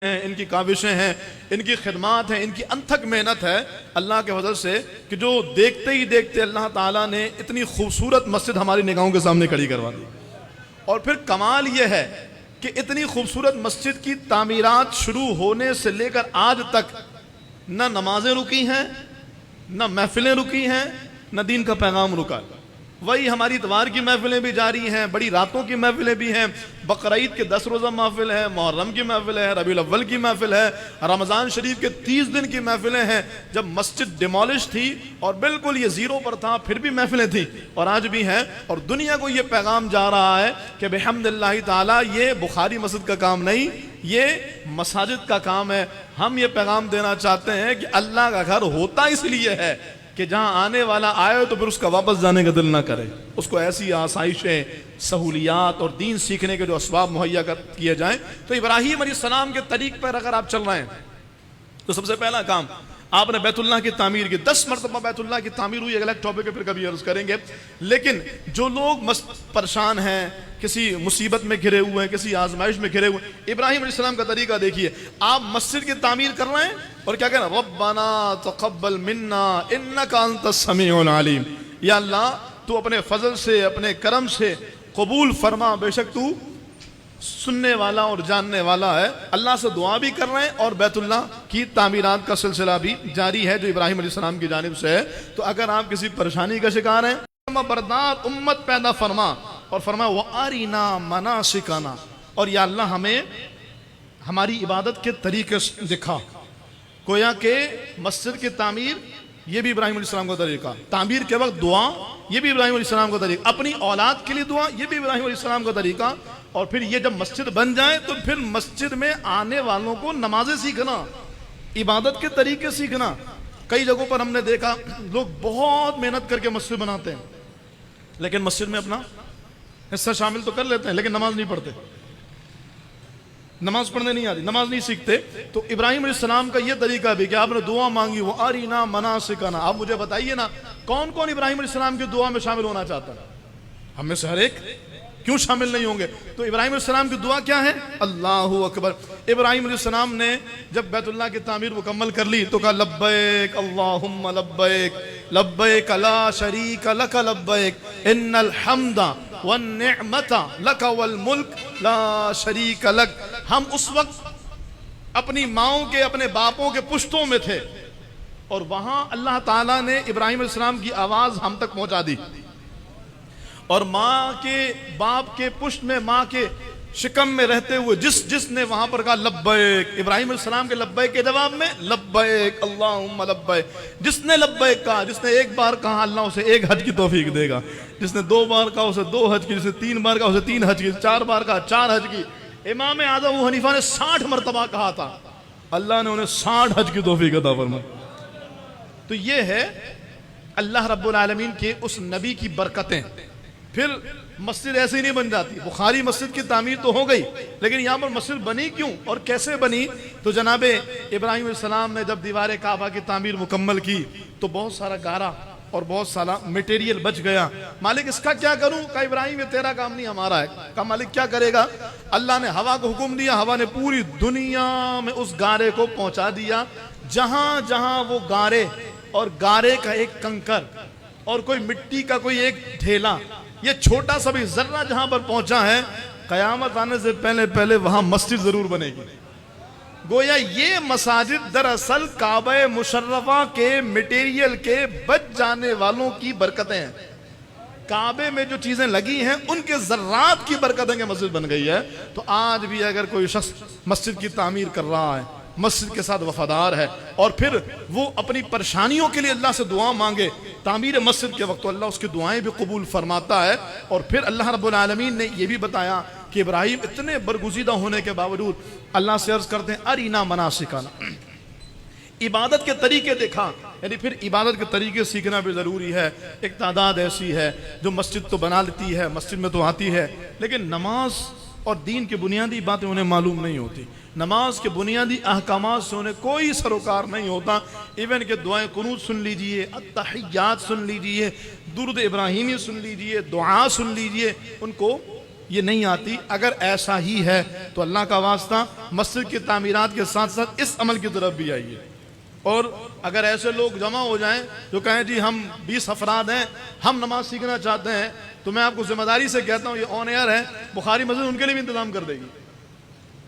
ان کی کاوشیں ہیں، ان کی خدمات ہیں، ان کی انتھک محنت ہے اللہ کے فضل سے کہ جو دیکھتے ہی دیکھتے اللہ تعالیٰ نے اتنی خوبصورت مسجد ہماری نگاہوں کے سامنے کھڑی کروا دی۔ اور پھر کمال یہ ہے کہ اتنی خوبصورت مسجد کی تعمیرات شروع ہونے سے لے کر آج تک نہ نمازیں رکی ہیں، نہ محفلیں رکی ہیں، نہ دین کا پیغام رکا۔ وہی ہماری اتوار کی محفلیں بھی جاری ہیں، بڑی راتوں کی محفلیں بھی ہیں، بقرعید کے 10 روزہ محفل ہے، محرم کی محفل ہے، ربیع الاول کی محفل ہے، رمضان شریف کے 30 دن کی محفلیں ہیں۔ جب مسجد ڈیمولش تھی اور بالکل یہ زیرو پر تھا پھر بھی محفلیں تھیں اور آج بھی ہیں، اور دنیا کو یہ پیغام جا رہا ہے کہ بحمد اللہ تعالیٰ یہ بخاری مسجد کا کام نہیں، یہ مساجد کا کام ہے۔ ہم یہ پیغام دینا چاہتے ہیں کہ اللہ کا گھر ہوتا اس لیے ہے کہ جہاں آنے والا آئے تو پھر اس کا واپس جانے کا دل نہ کرے، اس کو ایسی آسائشیں، سہولیات اور دین سیکھنے کے جو اسباب مہیا کیے جائیں۔ تو ابراہیم علیہ السلام کے طریق پر اگر آپ چل رہے ہیں تو سب سے پہلا کام آپ نے بیت اللہ کی تعمیر کی، 10 مرتبہ بیت اللہ کی تعمیر ہوئی، اگلا ٹاپک ہے پھر کبھی عرض کریں گے۔ لیکن جو لوگ پریشان ہیں، کسی مصیبت میں گھرے ہوئے ہیں، کسی آزمائش میں گھرے ہوئے ہیں، ابراہیم علیہ السلام کا طریقہ دیکھیے۔ آپ مسجد کی تعمیر کر رہے ہیں اور کیا کہنا؟ ربنا تقبل منا انک انت السمیع العلیم، یا اللہ تو اپنے فضل سے، اپنے کرم سے قبول فرما، بے شک تو سننے والا اور جاننے والا ہے۔ اللہ سے دعا بھی کر رہے ہیں اور بیت اللہ کی تعمیرات کا سلسلہ بھی جاری ہے جو ابراہیم علیہ السلام کی جانب سے ہے۔ تو اگر آپ کسی پریشانی کا شکار ہیں، بردار امت پیدا فرما، اور فرمایا وَأَرِنَا مَنَاسِكَنَا، اور یا اللہ ہمیں ہماری عبادت کے طریقے دکھا۔ گویا کہ مسجد کی تعمیر یہ بھی ابراہیم علیہ السلام کا طریقہ، تعمیر کے وقت دعا یہ بھی ابراہیم علیہ السلام کا طریقہ، اپنی اولاد کے لیے دعا یہ بھی ابراہیم علیہ السلام کا طریقہ، اور پھر یہ جب مسجد بن جائے تو پھر مسجد میں آنے والوں کو نمازیں سیکھنا، عبادت کے طریقے سیکھنا۔ کئی جگہوں پر ہم نے دیکھا لوگ بہت محنت کر کے مسجد بناتے ہیں لیکن مسجد میں اپنا حصہ شامل تو کر لیتے ہیں لیکن نماز نہیں پڑھتے، نماز پڑھنے نہیں آتی، نماز نہیں سیکھتے۔ تو ابراہیم علیہ السلام کا یہ طریقہ بھی کہ آپ نے دعا مانگی وَأَرِنَا مَنَاسِكَنَا، آپ مجھے بتائیے نا کون کون ابراہیم علیہ السلام کی دعا میں شامل ہونا چاہتا ہے؟ ہم میں سے ہر ایک کیوں شامل نہیں ہوں گے؟ تو ابراہیم علیہ السلام کی دعا کیا ہے؟ اللہ اکبر۔ ابراہیم علیہ السلام نے جب بیت اللہ کی تعمیر مکمل کر لی تو کہا لبیک اللہم لبیک لبیک لا شریک لک لبیک ان الحمد والنعمت لک والملک لا شریک لک۔ ہم اس وقت اپنی ماؤں کے، اپنے باپوں کے پشتوں میں تھے اور وہاں اللہ تعالیٰ نے ابراہیم علیہ السلام کی آواز ہم تک پہنچا دی، اور ماں کے باپ کے پشت میں، ماں کے شکم میں رہتے ہوئے جس نے وہاں پر کہا لبیک، ابراہیم علیہ السلام کے لبیک کے جواب میں لبیک اللہم لبیک، جس نے لبیک کہا، جس نے ایک بار کہا اللہ اسے ایک حج کی توفیق دے گا، جس نے 2 بار کہا اسے 2 حج کی، جس نے 3 بار کہا اسے 3 حج کی، 4 بار کہا 4 حج کی۔ امام اعظم ابو حنیفہ نے 60 مرتبہ کہا تھا، اللہ نے انہیں 60 حج کی توفیق عطا فرمائی۔ تو یہ ہے اللہ رب العالمین کے اس نبی کی برکتیں۔ پھر مسجد ایسے ہی نہیں بن جاتی، بخاری مسجد کی تعمیر تو ہو گئی لیکن یہاں پر مسجد بنی کیوں اور کیسے بنی؟ تو جناب ابراہیم علیہ السلام نے جب دیوار کعبہ کی تعمیر مکمل کی تو بہت سارا گارا اور بہت سارا میٹیریل بچ گیا۔ مالک اس کا کیا کروں؟ کہا ابراہیم یہ تیرا کام نہیں ہمارا ہے۔ کہا مالک کیا کرے گا؟ اللہ نے ہوا کو حکم دیا، ہوا نے پوری دنیا میں اس گارے کو پہنچا دیا۔ جہاں جہاں وہ گارے اور گارے کا ایک کنکر اور کوئی مٹی کا کوئی ایک ڈھیلا، یہ چھوٹا سا بھی ذرہ جہاں پر پہنچا ہے، قیامت آنے سے پہلے پہلے وہاں مسجد ضرور بنے گی۔ گویا یہ مساجد دراصل کعبہ مشرفہ کے میٹیریل کے بچ جانے والوں کی برکتیں ہیں، کعبے میں جو چیزیں لگی ہیں ان کے ذرات کی برکتیں کہ مسجد بن گئی ہے۔ تو آج بھی اگر کوئی شخص مسجد کی تعمیر کر رہا ہے، مسجد کے ساتھ وفادار ہے، اور پھر وہ اپنی پریشانیوں کے لیے اللہ سے دعا مانگے تعمیر مسجد کے وقت، تو اللہ اس کی دعائیں بھی قبول فرماتا ہے۔ اور پھر اللہ رب العالمین نے یہ بھی بتایا کہ ابراہیم اتنے برگزیدہ ہونے کے باوجود اللہ سے عرض کرتے ہیں ارینا مناسکنا، عبادت کے طریقے دکھا۔ یعنی پھر عبادت کے طریقے سیکھنا بھی ضروری ہے۔ ایک تعداد ایسی ہے جو مسجد تو بنا لیتی ہے، مسجد میں تو آتی ہے، لیکن نماز اور دین کی بنیادی باتیں انہیں معلوم نہیں ہوتی، نماز کے بنیادی احکامات سے انہیں کوئی سروکار نہیں ہوتا۔ ایون کہ دعائیں قنوت سن لیجئے، التحیات سن لیجئے، درود ابراہیمی سن لیجئے، دعا سن لیجئے، ان کو یہ نہیں آتی. اگر ایسا ہی ہے تو اللہ کا واسطہ مسجد کی تعمیرات کے ساتھ ساتھ اس عمل کی طرف بھی آئیے. اور اگر ایسے لوگ جمع ہو جائیں جو کہیں جی ہم 20 افراد ہیں, ہم نماز سیکھنا چاہتے ہیں, تو میں آپ کو ذمہ داری سے کہتا ہوں یہ آن ایئر ہے, بخاری مسجد ان کے لیے بھی انتظام کر دے گی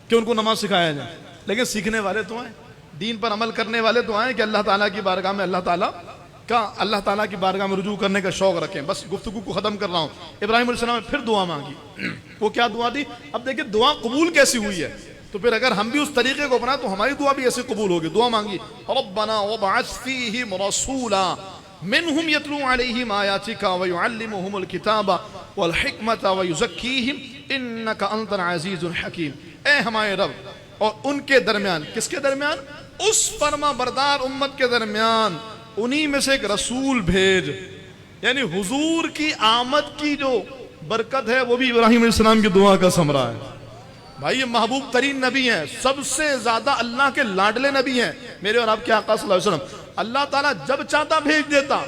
کہ ان کو نماز سکھایا جائے. لیکن سیکھنے والے تو آئیں, دین پر عمل کرنے والے تو آئیں کہ اللہ تعالیٰ کی بارگاہ میں اللہ تعالیٰ کی بارگاہ میں رجوع کرنے کا شوق رکھیں. بس گفتگو کو ختم کر رہا ہوں. ابراہیم علیہ السلام نے پھر دعا مانگی. وہ کیا دعا دی؟ اب دیکھیں دعا قبول کیسی ہوئی ہے, تو پھر اگر ہم بھی اس طریقے کو اپنا تو ہماری دعا بھی ایسے قبول ہوگی. دعا مانگی ربنا وابعث فیہم رسولا منہم یتلو علیہم آیاتک ویعلمہم الکتاب والحکمت ویزکیہم انک انت العزیز الحکیم. اے ہمارے رب, اور ان کے درمیان, کس کے درمیان؟ اس فرما بردار امت کے درمیان انہی میں سے ایک رسول بھیج. یعنی حضور کی آمد کی جو برکت ہے وہ بھی ابراہیم علیہ السلام کی دعا کا ثمرہ ہے. بھائی یہ محبوب ترین نبی ہیں, سب سے زیادہ اللہ کے لاڈلے نبی ہیں, میرے اور آپ کے آقا صلی اللہ علیہ وسلم. اللہ تعالیٰ جب چاہتا بھیج دیتا.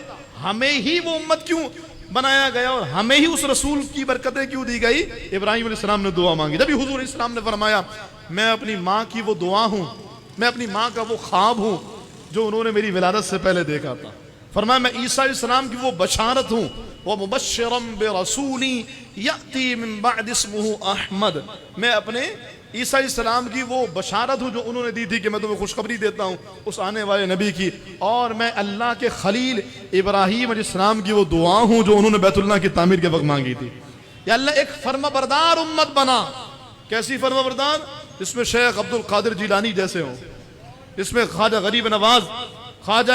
ہمیں ہی وہ امت کیوں بنایا گیا اور ہمیں ہی اس رسول کی برکتیں کیوں دی گئی؟ ابراہیم علیہ السلام نے دعا مانگی. جب حضور علیہ السلام نے فرمایا میں اپنی ماں کی وہ دعا ہوں, میں اپنی ماں کا وہ خواب ہوں جو انہوں نے میری ولادت سے پہلے دیکھا تھا. فرمایا میں عیسیٰ علیہ السلام کی وہ بشارت ہوں, وَمُبَشِّرًا بِرَسُولٍ يَأْتِي مِن بَعْدِ اسْمُهُ احمد. میں اپنے عیسیٰ علیہ السلام کی وہ بشارت ہوں جو انہوں نے دی تھی کہ میں تمہیں خوشخبری دیتا ہوں اس آنے والے نبی کی. اور میں اللہ کے خلیل ابراہیم علیہ السلام کی وہ دعا ہوں جو انہوں نے بیت اللہ کی تعمیر کے وقت مانگی تھی. یا اللہ ایک فرما بردار امت بنا. کیسی فرما بردار؟ جس میں شیخ عبد القادر جیلانی جیسے ہوں, جس میں خواجہ غریب نواز خواجہ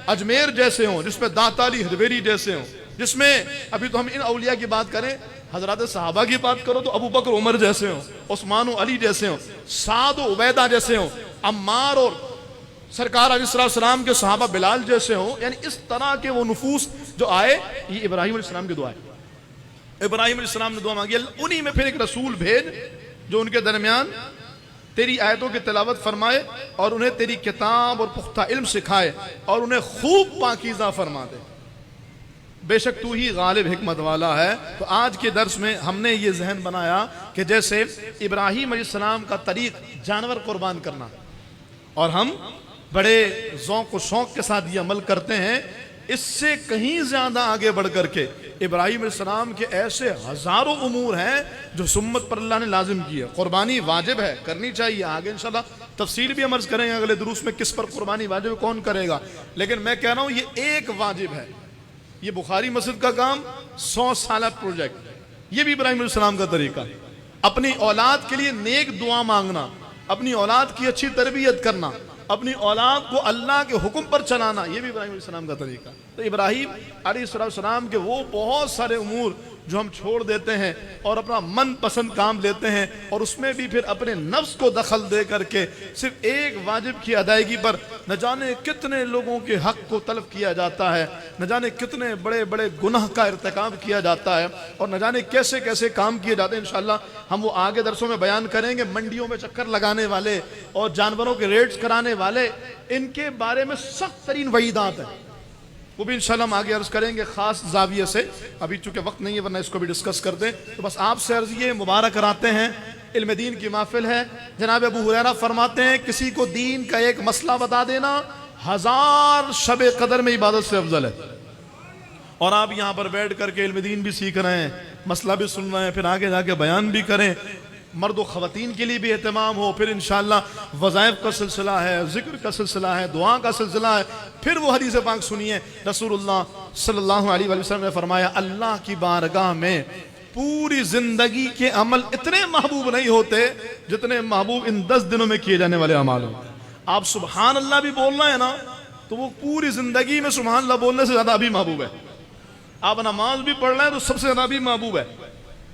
اجمیر جیسے ہوں, جس میں داتا علی حجویری جیسے ہوں, جس میں ابھی تو ہم ان اولیاء کی بات کریں, حضرات صحابہ کی بات کرو تو ابو بکر عمر جیسے ہوں, عثمان و علی جیسے ہوں, سعد و عبیدہ جیسے ہوں, عمار اور سرکار علیہ السلام کے صحابہ بلال جیسے ہوں. یعنی اس طرح کے وہ نفوس جو آئے, یہ ابراہیم علیہ السلام کی دعا ہے. ابراہیم علیہ السلام نے دعا مانگی انہی میں پھر ایک رسول بھیج جو ان کے درمیان تیری آیتوں کی تلاوت فرمائے اور انہیں تیری کتاب اور پختہ علم سکھائے اور انہیں خوب پاکیزہ فرما دے. بے شک تو ہی غالب حکمت والا ہے. تو آج کے درس میں ہم نے یہ ذہن بنایا کہ جیسے ابراہیم علیہ السلام کا طریق جانور قربان کرنا, اور ہم بڑے ذوق و شوق کے ساتھ یہ عمل کرتے ہیں, اس سے کہیں زیادہ آگے بڑھ کر کے ابراہیم علیہ السلام کے ایسے ہزاروں امور ہیں جو سمت پر اللہ نے لازم کی ہے. قربانی واجب ہے, کرنی چاہیے. آگے انشاءاللہ تفصیل بھی ہم عرض کریں گے اگلے دروس میں کس پر قربانی واجب ہے, کون کرے گا. لیکن میں کہہ رہا ہوں یہ ایک واجب ہے. یہ بخاری مسجد کا کام 100 سالہ پروجیکٹ, یہ بھی ابراہیم علیہ السلام کا طریقہ. اپنی اولاد کے لیے نیک دعا مانگنا, اپنی اولاد کی اچھی تربیت کرنا, اپنی اولاد کو اللہ کے حکم پر چلانا, یہ بھی ابراہیم علیہ السلام کا طریقہ. تو ابراہیم علیہ السلام کے وہ بہت سارے امور جو ہم چھوڑ دیتے ہیں اور اپنا من پسند کام لیتے ہیں, اور اس میں بھی پھر اپنے نفس کو دخل دے کر کے صرف ایک واجب کی ادائیگی پر نہ جانے کتنے لوگوں کے حق کو طلب کیا جاتا ہے, نہ جانے کتنے بڑے بڑے گناہ کا ارتکاب کیا جاتا ہے, اور نہ جانے کیسے کیسے کام کیے جاتے ہیں. انشاءاللہ ہم وہ آگے درسوں میں بیان کریں گے. منڈیوں میں چکر لگانے والے اور جانوروں کے ریٹس کرانے والے, ان کے بارے میں سخت ترین وعیدات ہیں, وہ بھی انشاءاللہ ہم آگے عرض کریں گے خاص زاویے سے. ابھی چونکہ وقت نہیں ہے ورنہ اس کو بھی ڈسکس کر دیں. تو بس آپ سے عرض یہ مبارک کراتے ہیں, علم دین کی محفل ہے. جناب ابو ہریرہ فرماتے ہیں کسی کو دین کا ایک مسئلہ بتا دینا 1000 شب قدر میں عبادت سے افضل ہے. اور آپ یہاں پر بیٹھ کر کے علم دین بھی سیکھ رہے ہیں, مسئلہ بھی سن رہے ہیں, پھر آگے جا کے بیان بھی کریں. مرد و خواتین کے لیے بھی اہتمام ہو, پھر انشاءاللہ وظائف کا سلسلہ ہے, ذکر کا سلسلہ ہے, دعا کا سلسلہ ہے. پھر وہ حدیث پاک سنیے, رسول اللہ صلی اللہ علیہ وسلم نے فرمایا اللہ کی بارگاہ میں پوری زندگی کے عمل اتنے محبوب نہیں ہوتے جتنے محبوب ان 10 دنوں میں کیے جانے والے اعمال ہوں. آپ سبحان اللہ بھی بول رہے ہیں نا, تو وہ پوری زندگی میں سبحان اللہ بولنے سے زیادہ ابھی محبوب ہے. آپ نماز بھی پڑھ رہے ہیں تو سب سے زیادہ ابھی محبوب ہے.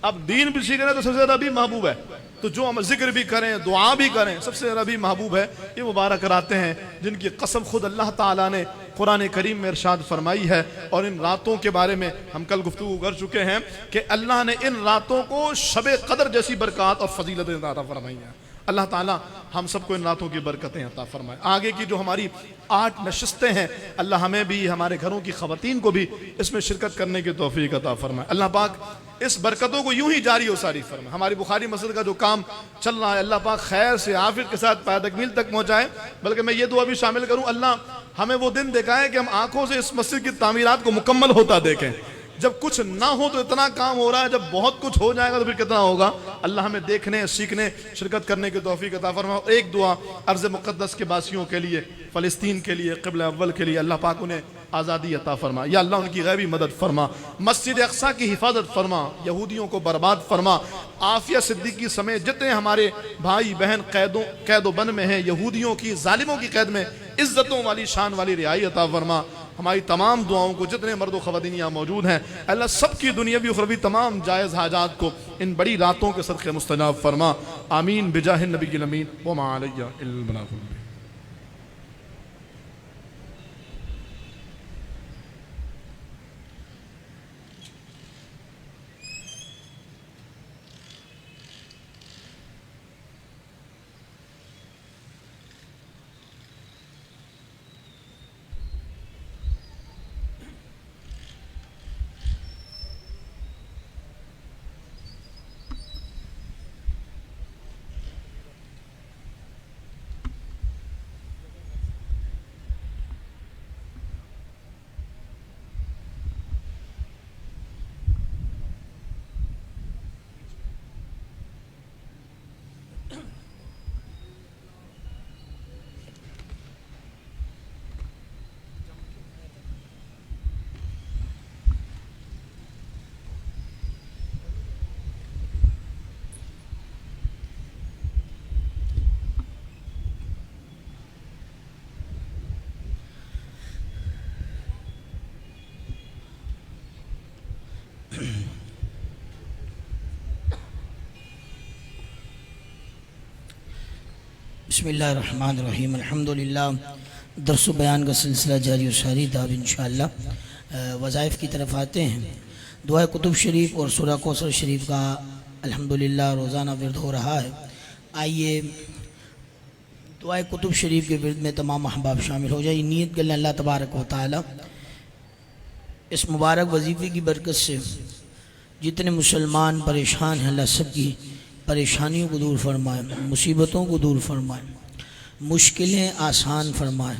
آپ دین بھی سیکھ رہے ہیں تو سب سے زیادہ بھی محبوب ہے. تو جو ہم ذکر بھی کریں, دعا بھی کریں, سب سے زیادہ بھی محبوب ہے. یہ مبارک کراتے ہیں جن کی قسم خود اللہ تعالیٰ نے قرآن کریم میں ارشاد فرمائی ہے. اور ان راتوں کے بارے میں ہم کل گفتگو کر چکے ہیں کہ اللہ نے ان راتوں کو شب قدر جیسی برکات اور فضیلتیں عطا فرمائی ہیں. اللہ تعالیٰ ہم سب کو ان راتوں کی برکتیں عطا فرمائے. آگے کی جو ہماری 8 نشستیں ہیں اللہ ہمیں بھی ہمارے گھروں کی خواتین کو بھی اس میں شرکت کرنے کی توفیق عطا فرمائے. اللہ پاک اس برکتوں کو یوں ہی جاری و ساری فرمائے. ہماری بخاری مسجد کا جو کام چل رہا ہے اللہ پاک خیر سے عافیت کے ساتھ پایہ تکمیل تک پہنچائے. بلکہ میں یہ دعا بھی شامل کروں اللہ ہمیں وہ دن دکھائے کہ ہم آنکھوں سے اس مسجد کی تعمیرات کو مکمل ہوتا دیکھیں. جب کچھ نہ ہو تو اتنا کام ہو رہا ہے, جب بہت کچھ ہو جائے گا تو پھر کتنا ہوگا. اللہ ہمیں دیکھنے سیکھنے شرکت کرنے کی توفیق عطا فرما. ایک دعا ارض مقدس کے باسیوں کے لیے, فلسطین کے لیے, قبلہ اول کے لیے, اللہ پاک انہیں آزادی عطا فرما. یا اللہ ان کی غیبی مدد فرما, مسجد اقصیٰ کی حفاظت فرما, یہودیوں کو برباد فرما. عافیہ صدیقی سمیت جتنے ہمارے بھائی بہن قید و بند میں ہیں, یہودیوں کی ظالموں کی قید میں عزتوں والی شان والی رہائی عطا فرما. ہماری تمام دعاؤں کو جتنے مرد و خواتین یہاں موجود ہیں اللہ سب کی دنیاوی اخروی تمام جائز حاجات کو ان بڑی راتوں کے صدقے مستجاب فرما. آمین بجاہ النبی الامین وما علیہ الا البلاغ. بسم اللہ الرحمن الرحیم. الحمدللہ درس و بیان کا سلسلہ جاری و ساری تھا. اب انشاءاللہ وظائف کی طرف آتے ہیں. دعائے کتب شریف اور سورہ کوثر شریف کا الحمدللہ روزانہ ورد ہو رہا ہے. آئیے دعائے کتب شریف کے ورد میں تمام احباب شامل ہو جائے. نیت کر لیں اللہ تبارک و تعالی اس مبارک وظیفے کی برکت سے جتنے مسلمان پریشان ہیں اللہ سب کی پریشانیوں کو دور فرمائے, مصیبتوں کو دور فرمائے, مشکلیں آسان فرمائے.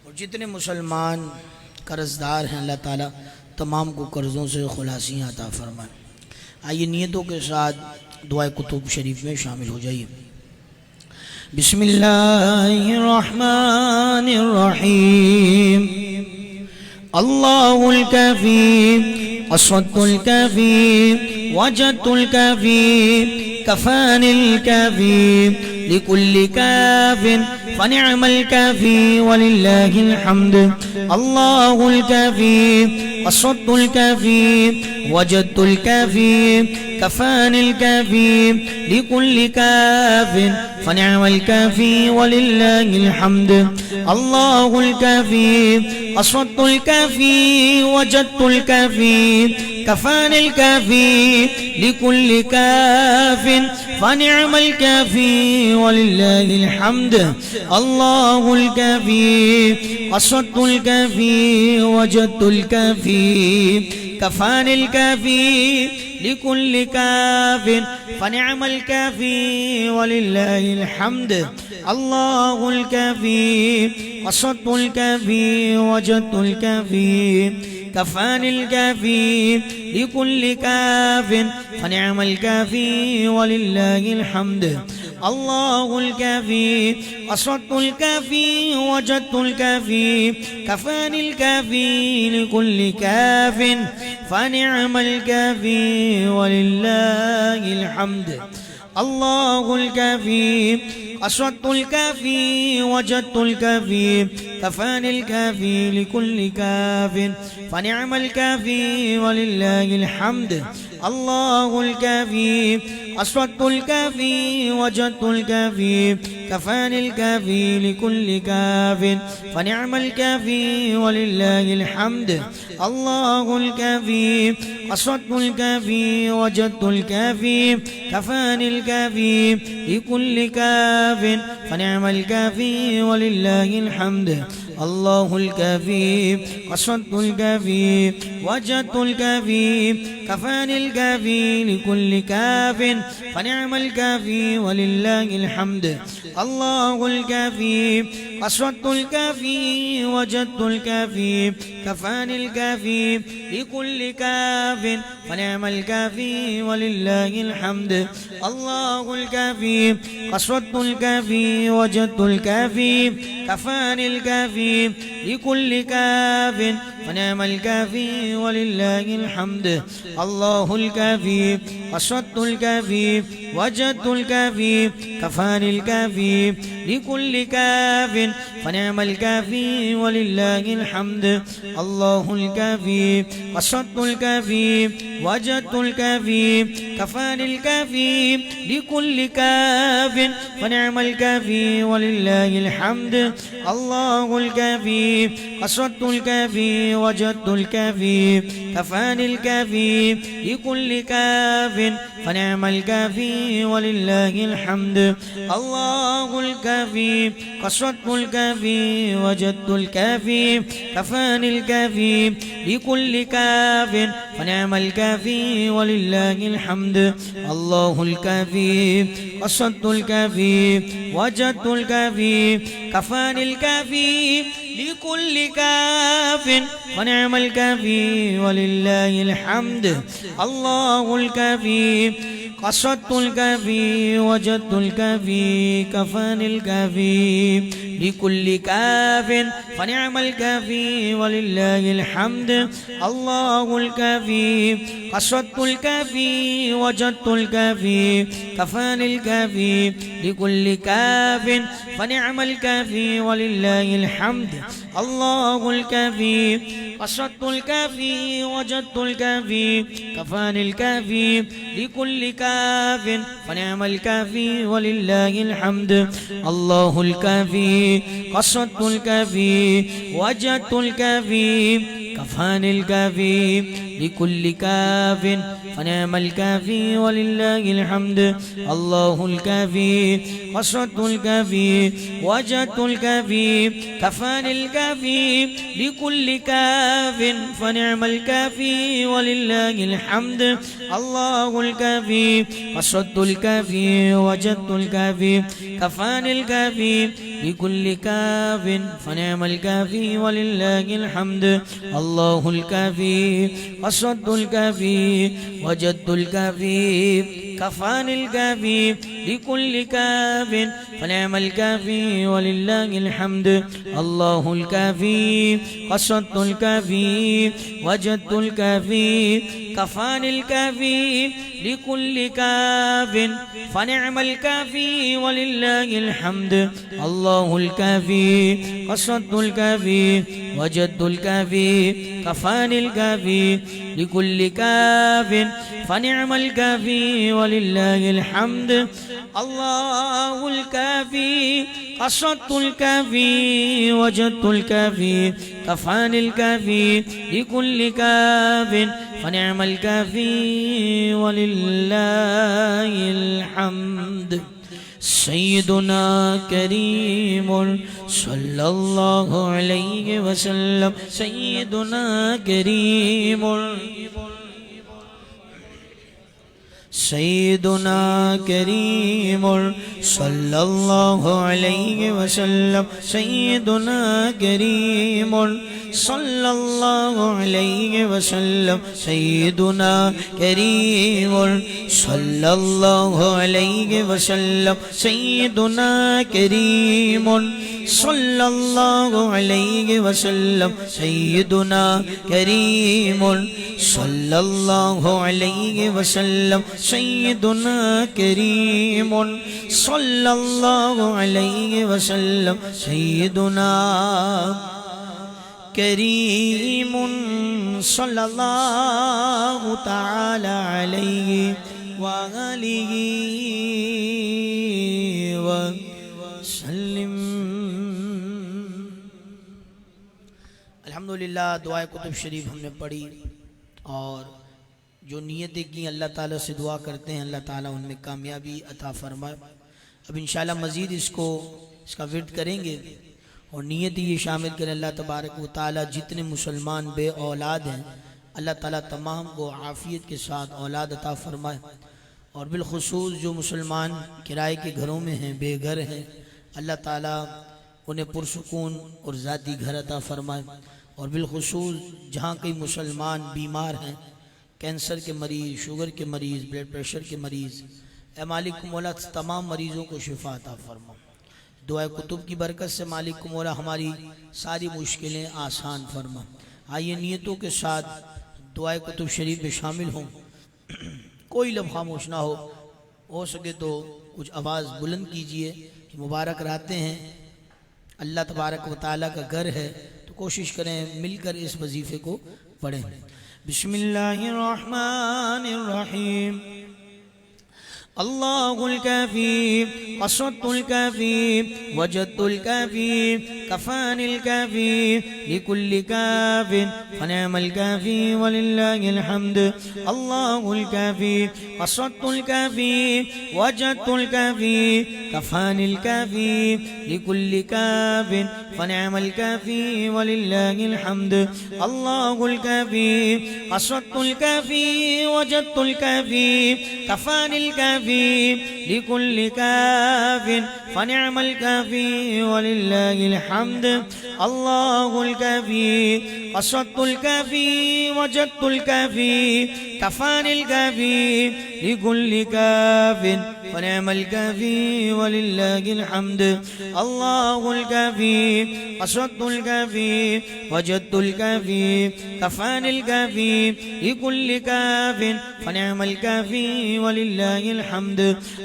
اور جتنے مسلمان قرضدار ہیں اللہ تعالیٰ تمام کو قرضوں سے خلاصیاں عطا فرمائے. آئیے نیتوں کے ساتھ دعائے کتب شریف میں شامل ہو جائیے. بسم اللہ الرحمن الرحیم. اللہ الکافی الصد الکافی وجدت الكافي كفاني الكافي لكل كاف فنعم الكافي ولله الحمد. الله الكافي الصد الكافي وجدت الكافي كفاني الكافي لكل كاف فنعم الكافي ولله الحمد. الله الكافي الصد الكافي وجدت الكافي كفاني الكافي لكل كاف فنعم الكافي ولله الحمد. الله الكافي الصد الكافي وجدت الكافي كفاني الكافي لكل كاف فنعم الكافي ولله الحمد. الله الكافي الصد الكافي وجدت الكافي كفاني الكافي لكل كاف فنعم الكافي ولله الحمد. الله الكافي الصد الكافي وجدت الكافي كفاني الكافي لكل كاف فنعم الكافي ولله الحمد. الله الكافي الصد الكافي وجدت الكافي كفاني الكافي لكل كاف فنعم الكافي ولله الحمد. الله الكافي أصوات الكافي وجدت الكافي كفاني الكافي لكل كاف فنعم الكافي ولله الحمد الله الكافي أصوات الكافي وجدت الكافي كفاني الكافي لكل كاف فنعم الكافي ولله الحمد الله الكافي قصدت الكافي وجدت الكافي كفاني الكافي لكل كاف فنعم الكافي ولله الحمد الله الكافي قصدت الكافي وجدت الكافي كفاني الكافي لكل كاف فنعم الكافي ولله الحمد الله الكافي قصدت الكافي وجدت الكافي كفاني الكافي لكل كاف فنعم الكافي ولله الحمد الله الكافي قصدت الكافي وجدت الكافي كفاني الكافي لكل كاف فنعم الكافي ولله الحمد الله الكافي قصدت الكافي وجدت الكافي كفاني الكافي لكل كاف فنعم الكافي ولله الحمد الله الكافي قصدت الكافي وجدت الكافي كفاني الكافي لكل كاف فنعم الكافي ولله الحمد الله الكافي قصدت الكافي وجدت الكافي كفاني الكافي لكل كاف فنعم الكافي ولله الحمد الله الكافي قصدت الكافي وجدت الكافي كفاني الكافي لكل كاف ونعم الكافي ولله الحمد الله الكافي قصدت الكافي وجدت الكافي كفاني الكافي لكل كاف فنعم الكافي ولله الحمد الله الكافي قصدت الكافي وجدت الكافي كفاني الكافي لكل كاف فنعم الكافي ولله الحمد الله الكافي قصدت الكافي وجدت الكافي كفاني الكافي لكل كاف فنعم الكافي ولله الحمد الله الكافي قصدت الكافي وجدت الكافي كفاني الكافي لكل كاف فنعم الكافي ولله الحمد الله الكافي قصدت الكافي وجدت الكافي كفاني الكافي لكل كاف فنعم الكافي ولله الحمد الله الكافي قصدت الكافي وجدت الكافي كفاني الكافي لكل كاف فنعم الكافي ولله الحمد الله الكافي قصدت الكافي وجدت الكافي كفاني الكافي لكل كاف فنعم الكافي ولله الحمد الله الكافي قصدت الكافي وجدت الكافي كفاني الكافي لكل كاف فنعم الكافي ولله الحمد الله الكافي قصدت الكافي وجدت الكافي كفاني الكافي لكل كاف فنعم الكافي ولله الحمد الله الكافي قصدت الكافي وجدت الكافي كفاني الكافي لكل كاف فنعم الكافي ولله الحمد سيدنا كريم صلى الله عليه وسلم سيدنا كريم سيدنا كريم صلى الله عليه وسلم سيدنا كريم صلى الله عليه وسلم سيدنا كريم صلى الله عليه وسلم سيدنا كريم صلى الله عليه وسلم سيدنا كريم صلى الله عليه وسلم سيدنا كريم صلى الله عليه وسلم سيدنا کریم صلی اللہ تعالی علیہ وآلہ وسلم۔ الحمدللہ دعائے کتب شریف ہم نے پڑھی، اور جو نیتیں کی اللہ تعالیٰ سے دعا کرتے ہیں اللہ تعالیٰ ان میں کامیابی عطا فرمائے۔ اب انشاءاللہ مزید اس کا ورد کریں گے، اور نیت یہ شامل کریں اللہ تبارک و تعالیٰ جتنے مسلمان بے اولاد ہیں اللہ تعالیٰ تمام کو عافیت کے ساتھ اولاد عطا فرمائے، اور بالخصوص جو مسلمان کرائے کے گھروں میں ہیں، بے گھر ہیں، اللہ تعالیٰ انہیں پرسکون اور ذاتی گھر عطا فرمائے، اور بالخصوص جہاں کئی مسلمان بیمار ہیں، کینسر کے مریض، شوگر کے مریض، بلڈ پریشر کے مریض، اے مالک مولا تمام مریضوں کو شفا عطا فرما۔ دعائے کتب کی برکت سے مالک مولا ہماری ساری مشکلیں آسان فرما۔ آئیے نیتوں کے ساتھ دعائے کتب شریف میں شامل ہوں، کوئی لمحہ خاموش نہ ہو سکے تو کچھ آواز بلند کیجئے، مبارک رہتے ہیں، اللہ تبارک و تعالیٰ کا گھر ہے، تو کوشش کریں مل کر اس وظیفے کو پڑھیں۔ بسم اللہ الرحمن الرحیم۔ اللہ الکافی، قصدت الکافی، وجدت الکافی، کفان الکافی، لکل کاف فنعم الکافی وللہ الحمد۔ اللہ الکافی، قصدت الکافی، وجدت الکافی، کفان الکافی، لکل کاف فنعم الکافی وللہ الحمد۔ اللہ الکافی، قصدت الکافی، وجدت الکافی، کفان الکافی، لكل كاف فنعم الكافي ولله الحمد۔ الله الكافي، قصدت الكافي، وجدت الكافي، كفاني الكافي، لكل كاف فنعم الكافي ولله الحمد۔ الله الكافي، قصدت الكافي، وجدت الكافي، كفاني الكافي، لكل كاف فنعم الكافي ولله الحمد۔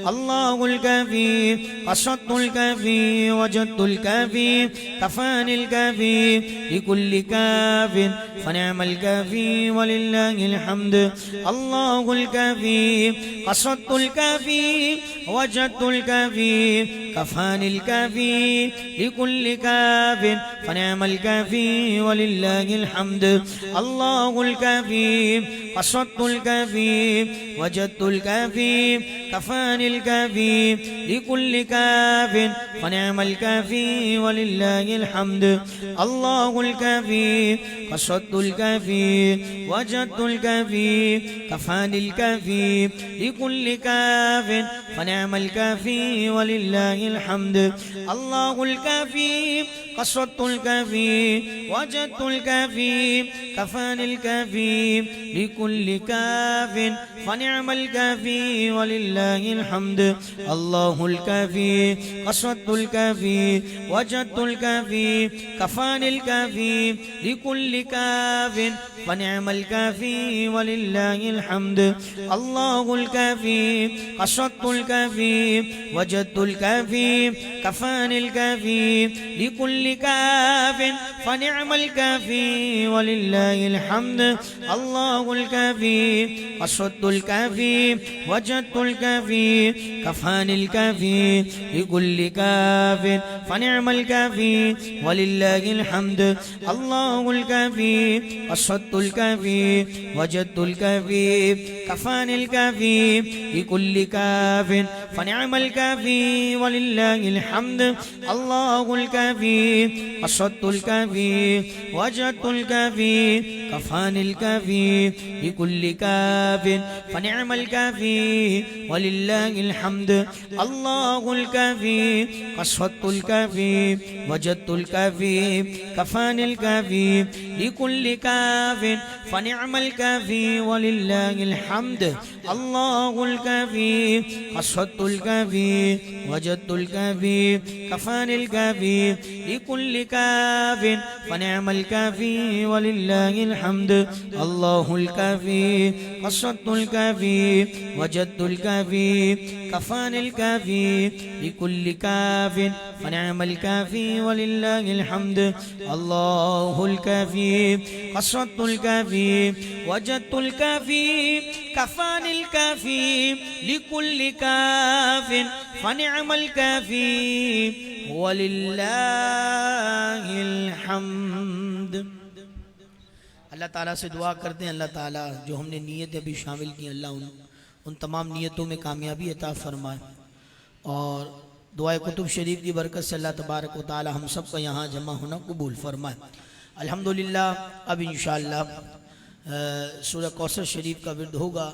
الله الكافي، قصدت الكافي، وجدت الكافي، كفاني الكافي، لكل كاف فنعم الكافي ولله الحمد۔ الله الكافي، قصدت الكافي، وجدت الكافي، كفاني الكافي، لكل كاف فنعم الكافي ولله الحمد۔ الله الكافي، قصدت الكافي، وجدت الكافي، كفاني الكافي، لكل كاف فنعم الكافي ولله الحمد۔ الله الكافي، قصدت الكافي، وجدت الكافي، كفاني الكافي، لكل كاف فنعم الكافي ولله الحمد۔ الله الكافي، قصدت الكافي، وجدت الكافي، كفاني الكافي، لكل كاف فنعم الكافي ولله الحمد۔ الله الكافي، قصدت الكافي، وجدت الكافي، كفاني الكافي، لكل كاف فنعم الكافي ولله الحمد۔ الله الكافي، قصدت الكافي، وجدت الكافي، كفاني الكافي، لكل كاف فنعم الكافي ولله الحمد۔ الله الكافي، قصدت الكافي، وجدت الكافي، كفاني الكافي، لكل كاف فنعم الكافي ولله الحمد۔ الله الكافي، قصدت الكافي، وجدت الكافي، كفاني الكافي، لكل كاف فنعم الكافي ولله الحمد۔ الله الكافي، قصدت الكافي، وجدت الكافي، كفاني الكافي، لكل كاف فنعم الكافي ولله الحمد۔ الله الكافي، قصدت الكافي، وجدت الكافي، كفاني الكافي، لكل كاف فنعم الكافي ولله الحمد۔ الله الكافي، قصدت الكافي، وجدت الكافي، كفاني الكافي، لكل كاف فنعم الكافي ولله الحمد۔ الله الكافي، الكافي قصدت الكافي وجدت الكافي كفاني الكافي لكل كاف فنعم الكافي ولله الحمد. الله الكافي قصدت الكافي وجدت الكافي كفاني الكافي لكل كاف فنعم الكافي وللہ الحمد. اللہ تعالیٰ سے دعا کرتے ہیں اللہ تعالیٰ جو ہم نے نیتیں ابھی شامل کی اللہ ان تمام نیتوں میں کامیابی عطا فرمائے، اور دعائے کتب شریف کی برکت سے اللہ تبارک و تعالیٰ ہم سب کا یہاں جمع ہونا قبول فرمائے. الحمدللہ اب انشاءاللہ سورہ کوثر شریف کا ورد ہوگا،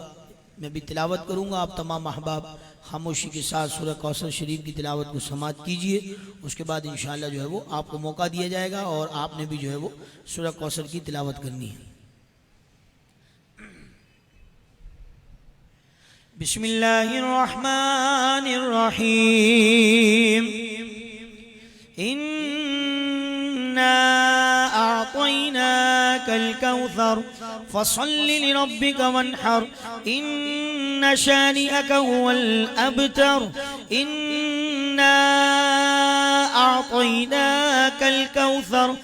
میں بھی تلاوت کروں گا، آپ تمام احباب خاموشی کے ساتھ سورہ کوثر شریف کی تلاوت کو سماعت کیجئے. اس کے بعد انشاءاللہ جو ہے وہ آپ کو موقع دیا جائے گا اور آپ نے بھی جو ہے وہ سورہ کوثر کی تلاوت کرنی ہے. بسم اللہ الرحمن الرحیم. إنا أعطيناك الكوثر فصل لربك وانحر إن شانئك هو الأبتر. إنا أعطيناك الكوثر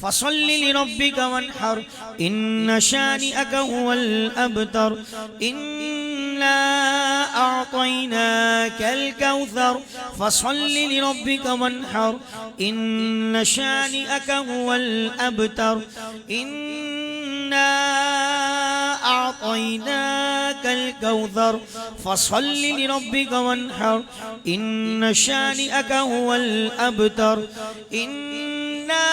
فصل لربك وانحر إن شانئك هو الأبتر. إنا أعطيناك الكوثر فصل لربك وانحر إن شانئك هو الأبتر. إنا أعطيناك الكوثر فصل لربك وانحر إن شانئك هو الأبتر. إنا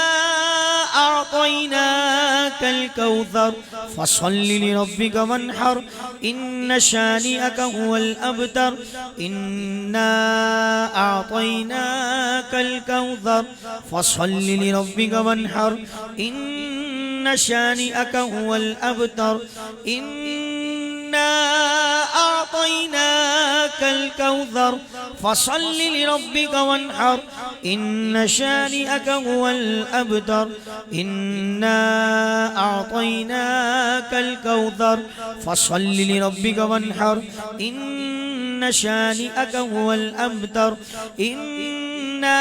أعطيناك الكوثر فصل لربك وانحر إن شانئك هو الأبتر. إنا أعطيناك الكوثر فصل لربك وانحر إن شانئك هو الأبتر. إنا أعطيناك الكوثر فصل لربك وانحر إن شانئك هو الأبتر. إنا أعطيناك الكوثر فصل لربك وانحر إن شانئك هو الأبتر. إنا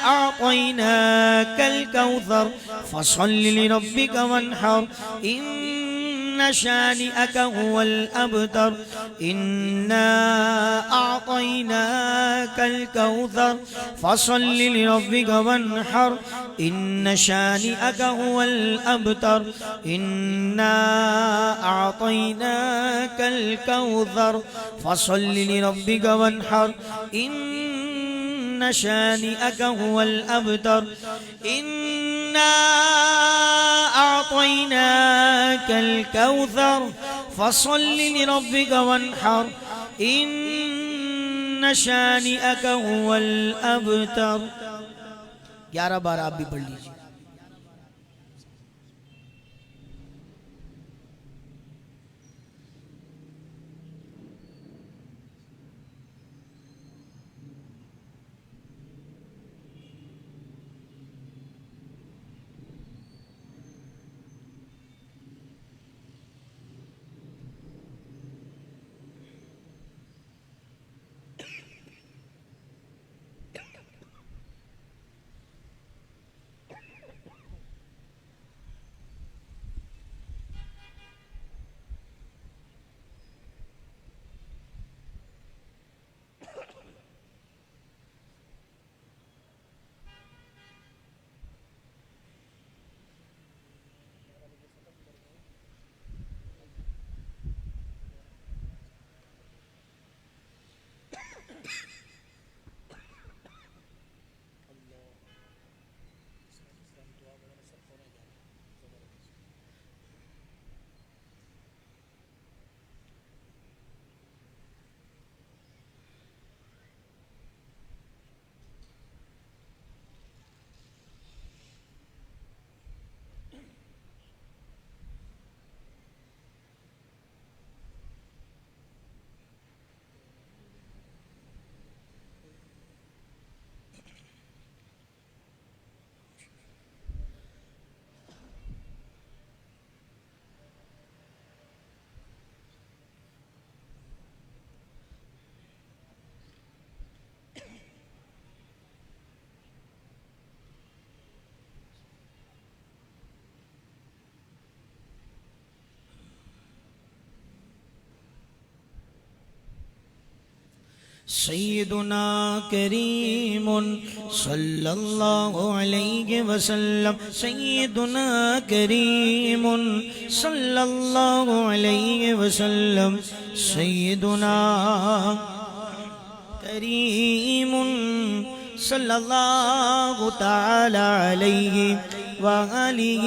أعطيناك الكوثر فصل لربك وانحر إن شانئك هو الأبتر. إنا أعطيناك الكوثر فصل لربك وانحر إن شانئك هو الأبتر. إنا أعطيناك الكوثر فصل لربك وانحر إن شانئك هو الأبتر. إنا أعطيناك الكوثر فصل لربك وانحر إن شانئك هو الأبتر. 11 بار آپ بھی پڑھ لیجیے. سیدنا کریم صلی اللہ علیہ وسلم، سیدنا کریم صلی اللہ علیہ وسلم، سیدنا کریم صلی اللہ تعالی علیہ وآلہ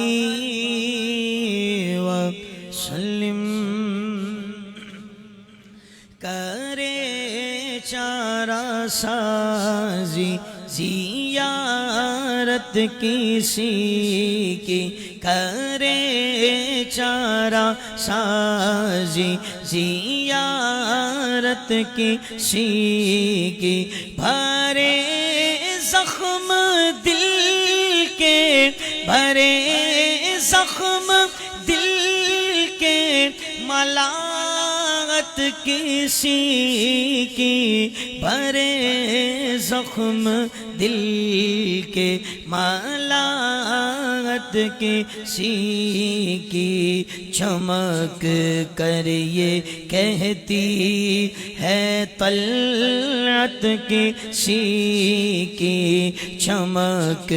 وسلم۔ کرے چارہ سازی زیارت کسی کی، کرے چارہ سازی زیارت کسی کی، بھرے زخم دل کے، بھرے زخم دل کے، ملامت کسی کی، بھرے زخم دل کے، ملامت کسی کی، چمک کر یہ کہتی ہے طلعت کسی کی، چمک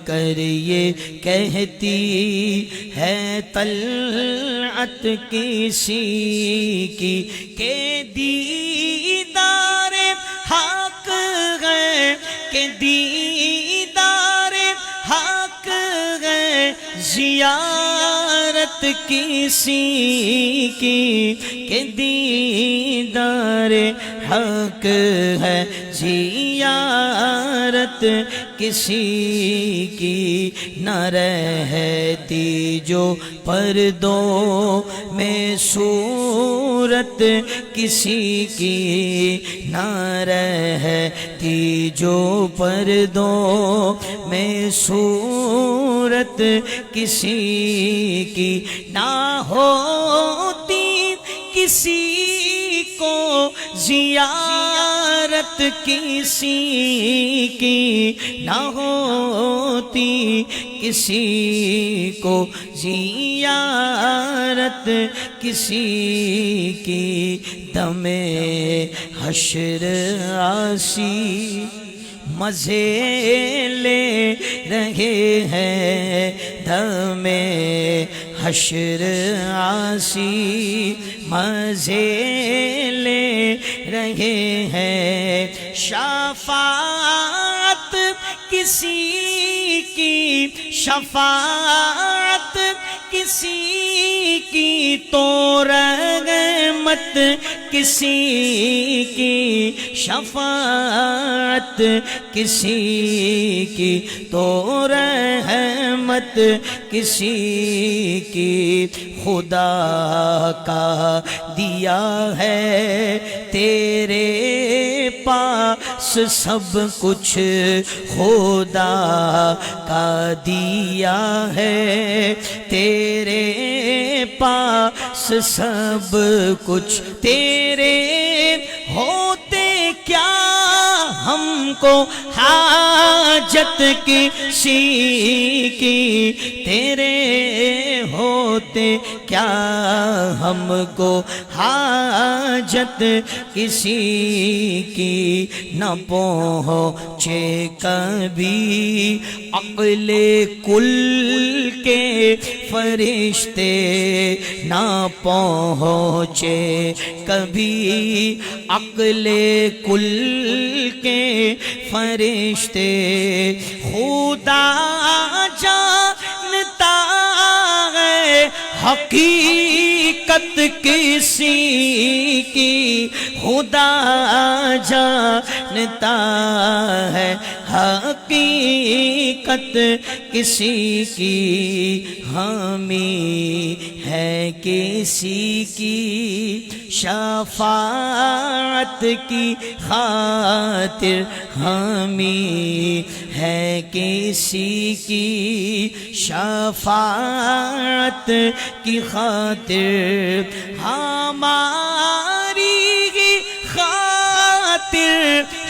کر یہ کہتی ہے طلعت کسی کی، کہ دیدار حق ہے، کہ دیدار حق ہے، زیارت کسی کی، کہ دیدار حق ہے، زیارت کسی کی، نہ رہتی جو پردوں میں صورت کسی کی، نہ رہتی جو پردوں میں صورت کسی کی، نہ ہوتی کسی کو زیارت کسی کی، نہ ہوتی کسی کو زیارت کسی کی، دم حشر عاصی مزے لے رہے ہیں، دم حشر عاصی مزے لے رہے ہیں، شفاعت کسی کی، شفاعت کسی کی، تو رحمت کسی کی، شفاعت کسی کی، تو رحمت کسی کی، خدا کا دیا ہے تیرے پاس سب کچھ، خدا کا دیا ہے تیرے پاس سب کچھ، تیرے ہوتے کیا ہم کو حاجت کسی کی، تیرے ہوتے کیا ہم کو حاجت کسی کی، نہ پہنچے کبھی عقل کل کے فرشتے، نہ پہنچے کبھی عقل کل کے فرشتے، خدا جانتا ہے حقیقت کسی کی، خدا جانتا ہے حقیقت کسی کی، حامی ہے کسی کی شفاعت کی خاطر، حامی ہے کسی کی شفاعت کی خاطر، ہماری خاطر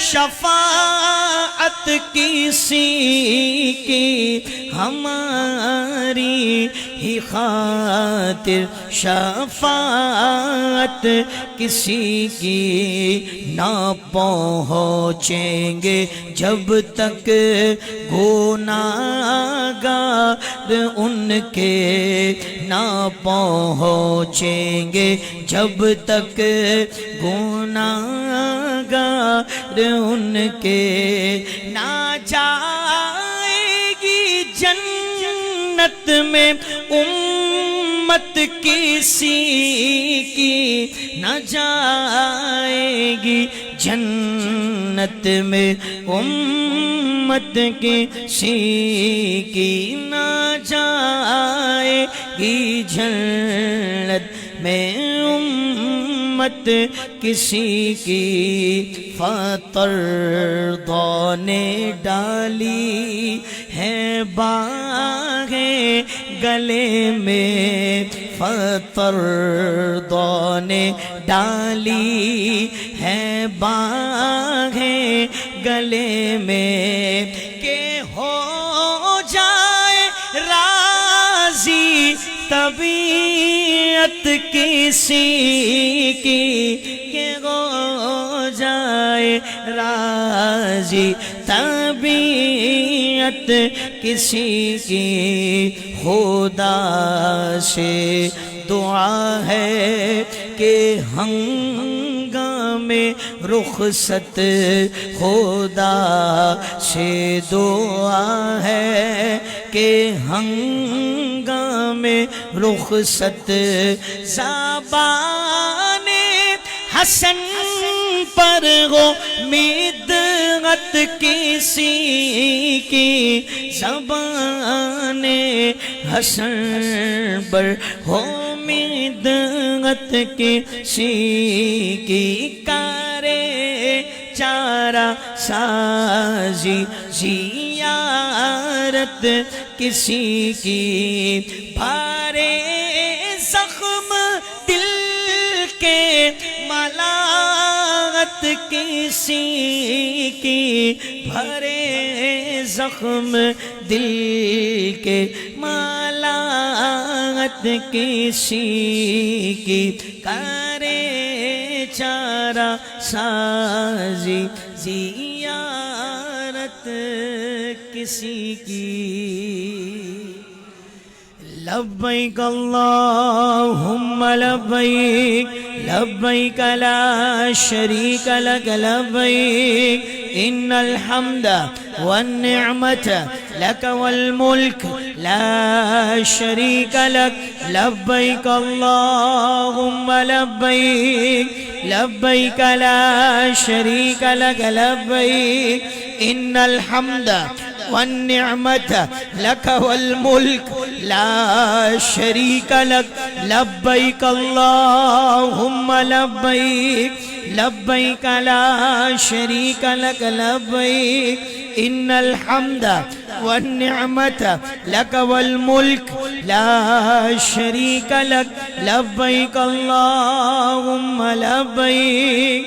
شفاعت شفاعت کسی کی ہماری ہی خاطر شفاعت کسی کی نہ پہنچیں گے جب تک گناہگار ان کے نہ پہنچیں گے جب تک گناہگار ان کے نہ جائے گی جنت میں امت کسی کی نہ جائے گی جنت میں امت کسی کی نہ جائے گی جنت میں امت کسی کی فترضا نے ڈالی ہے باہیں گلے میں فترضا نے ڈالی ہے باہیں گلے میں کہ ہو جائے راضی طبیعت کسی کی کہ ہو جائے راضی طبیعت کسی کی خدا سے دعا ہے کہ ہنگام رخصت خدا سے دعا ہے کہ ہنگام رخصت زبان حسن پر ہو مدحت کسی کی زبان حسن پر ہو مدحت کسی کی کرے چارہ سازی زیارت کسی کی بھارے زخم دل کے ملامت کسی کی بھرے زخم دل کے ملامت کسی کی کرے چارہ سازی زیارت کسی کی لبیک اللہم لبیک لبیک لا شریک لک لبیک ان الحمد والنعمت لک والملک لا شریک لک لبیک اللہم لبیک لبیک لا شریک لک لبیک ان الحمد والنعمت لك والملك لا شريك لك لبيك اللهم لبيك لبيك لا شريك لك لبيك إن الحمد والنعمة لك والملك لا شريك لك لبيك اللهم لبيك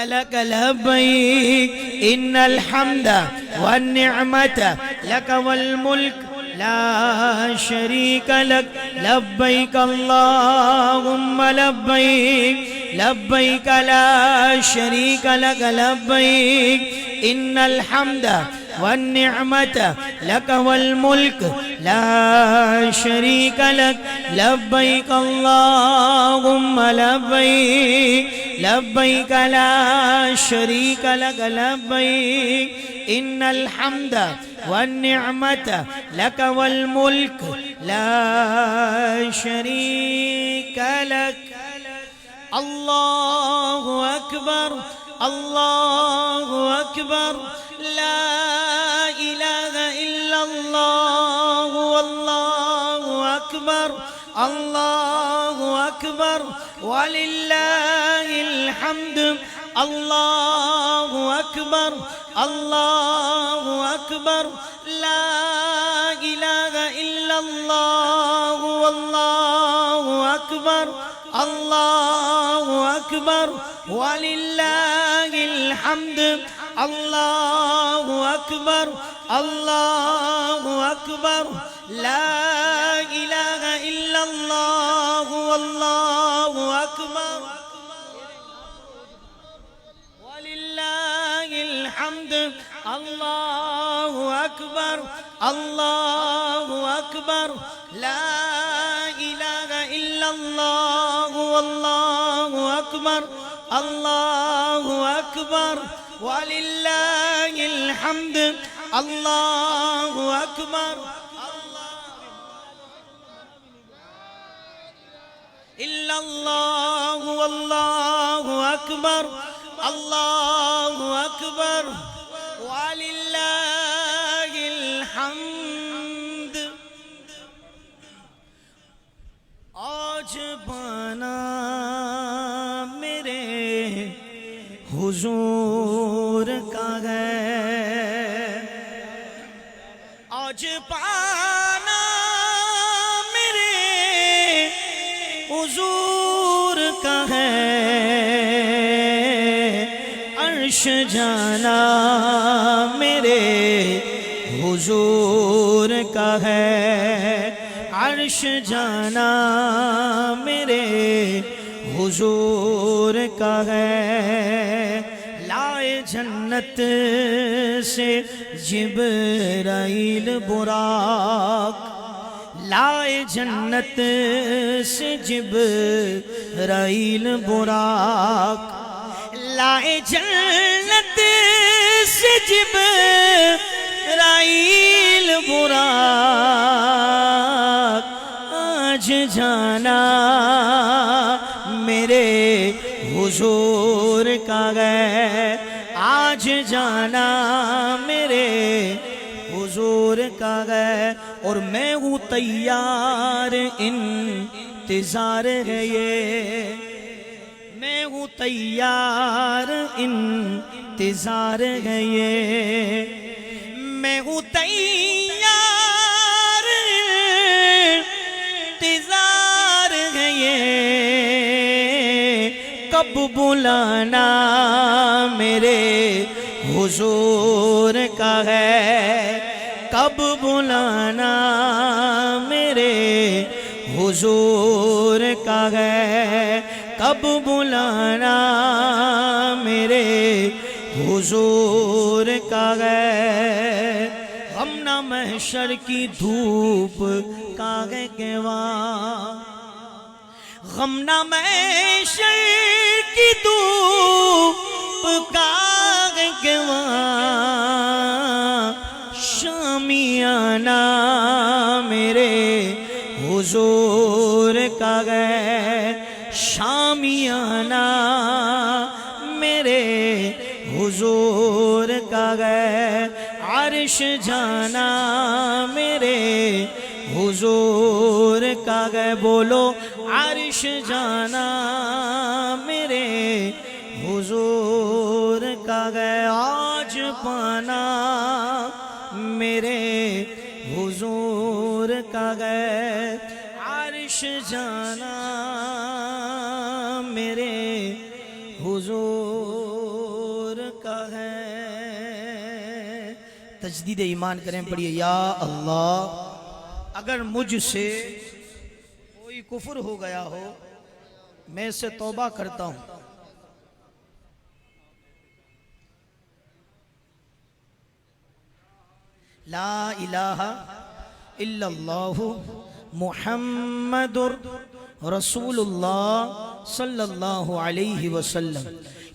لك لبيك إن الحمد والنعمة لك والملك لا شريك لك لبيك اللهم لبيك لبيك لا شريك لك لبيك إن الحمد والنعمة لك والملك لا شريك لك لبيك اللهم لبيك لبيك لا شريك لك لبيك إن الحمد والنعمة لك والملك لا شريك لك الله أكبر الله أكبر لا إله إلا الله والله أكبر الله أكبر ولله الحمد الله أكبر الله أكبر لا إله إلا الله والله أكبر اللہ اکبر وللہ الحمد اللہ اکبر اللہ اکبر لا الہ الا اللہ واللہ اکبر وللہ الحمد اللہ اکبر اللہ اکبر لا الہ الا اللہ واللہ اکبر اللہ اکبر وللہ الحمد اللہ اکبر الا اللہ واللہ اکبر اللہ اکبر وللہ الحمد. آج پانا میرے حضور کا ہے, آج پانا میرے حضور کا ہے, عرش جانا میرے حضور کا ہے, عرش جانا میرے حضور کا ہے. لائے جنت سے جبرائیل براق, لائے جنت سے جبرائیل براق, لائے جنت سے جبرائیل براق. آج جانا میرے حضور کا ہے, آج جانا میرے حضور کا ہے. اور میں ہوں تیار انتظار ہے یہ, میں ہوں تیار انتظار ہے یہ, میں ہوں تیار انتظار ہے یہ. کب بلانا میرے حضور کا ہے, کب بلانا میرے حضور کا ہے, کب بلانا میرے حضور کا ہے. غم نہ محشر کی دھوپ کا ہے کیواں, غم نہ محشر کی دھوپ کا ہے کیواں. شامیانہ میرے حضور کا ہے, شامیانہ میرے حضور کا ہے. عرش جانا میرے حضور کا ہے, بولو عرش جانا میرے حضور کا ہے. آج پانا میرے حضور کا ہے, عرش جانا میرے حضور کا ہے. تجدید ایمان کریں, پڑھیے یا اللہ اگر مجھ سے کوئی کفر ہو گیا ہو میں اس سے توبہ کرتا ہوں. لا الہ الا اللہ محمد رسول اللہ صلی اللہ علیہ وسلم.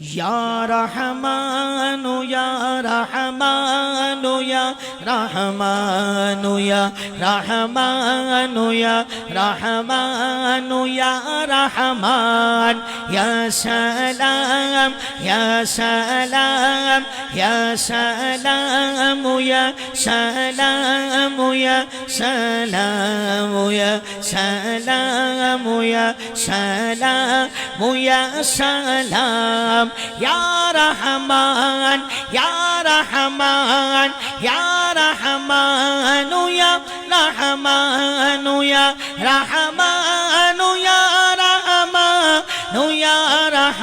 یا رحمان یا رحمان یا رحمان یا رحمان یا رحمان یا رحمان یا سلام یا سلام یا سلام یا سلام یا سلام یا سلام یا سلام یا سلام یا رحمان یا رحمان یا رحمان یا رحمان یا رحمان یا رحمان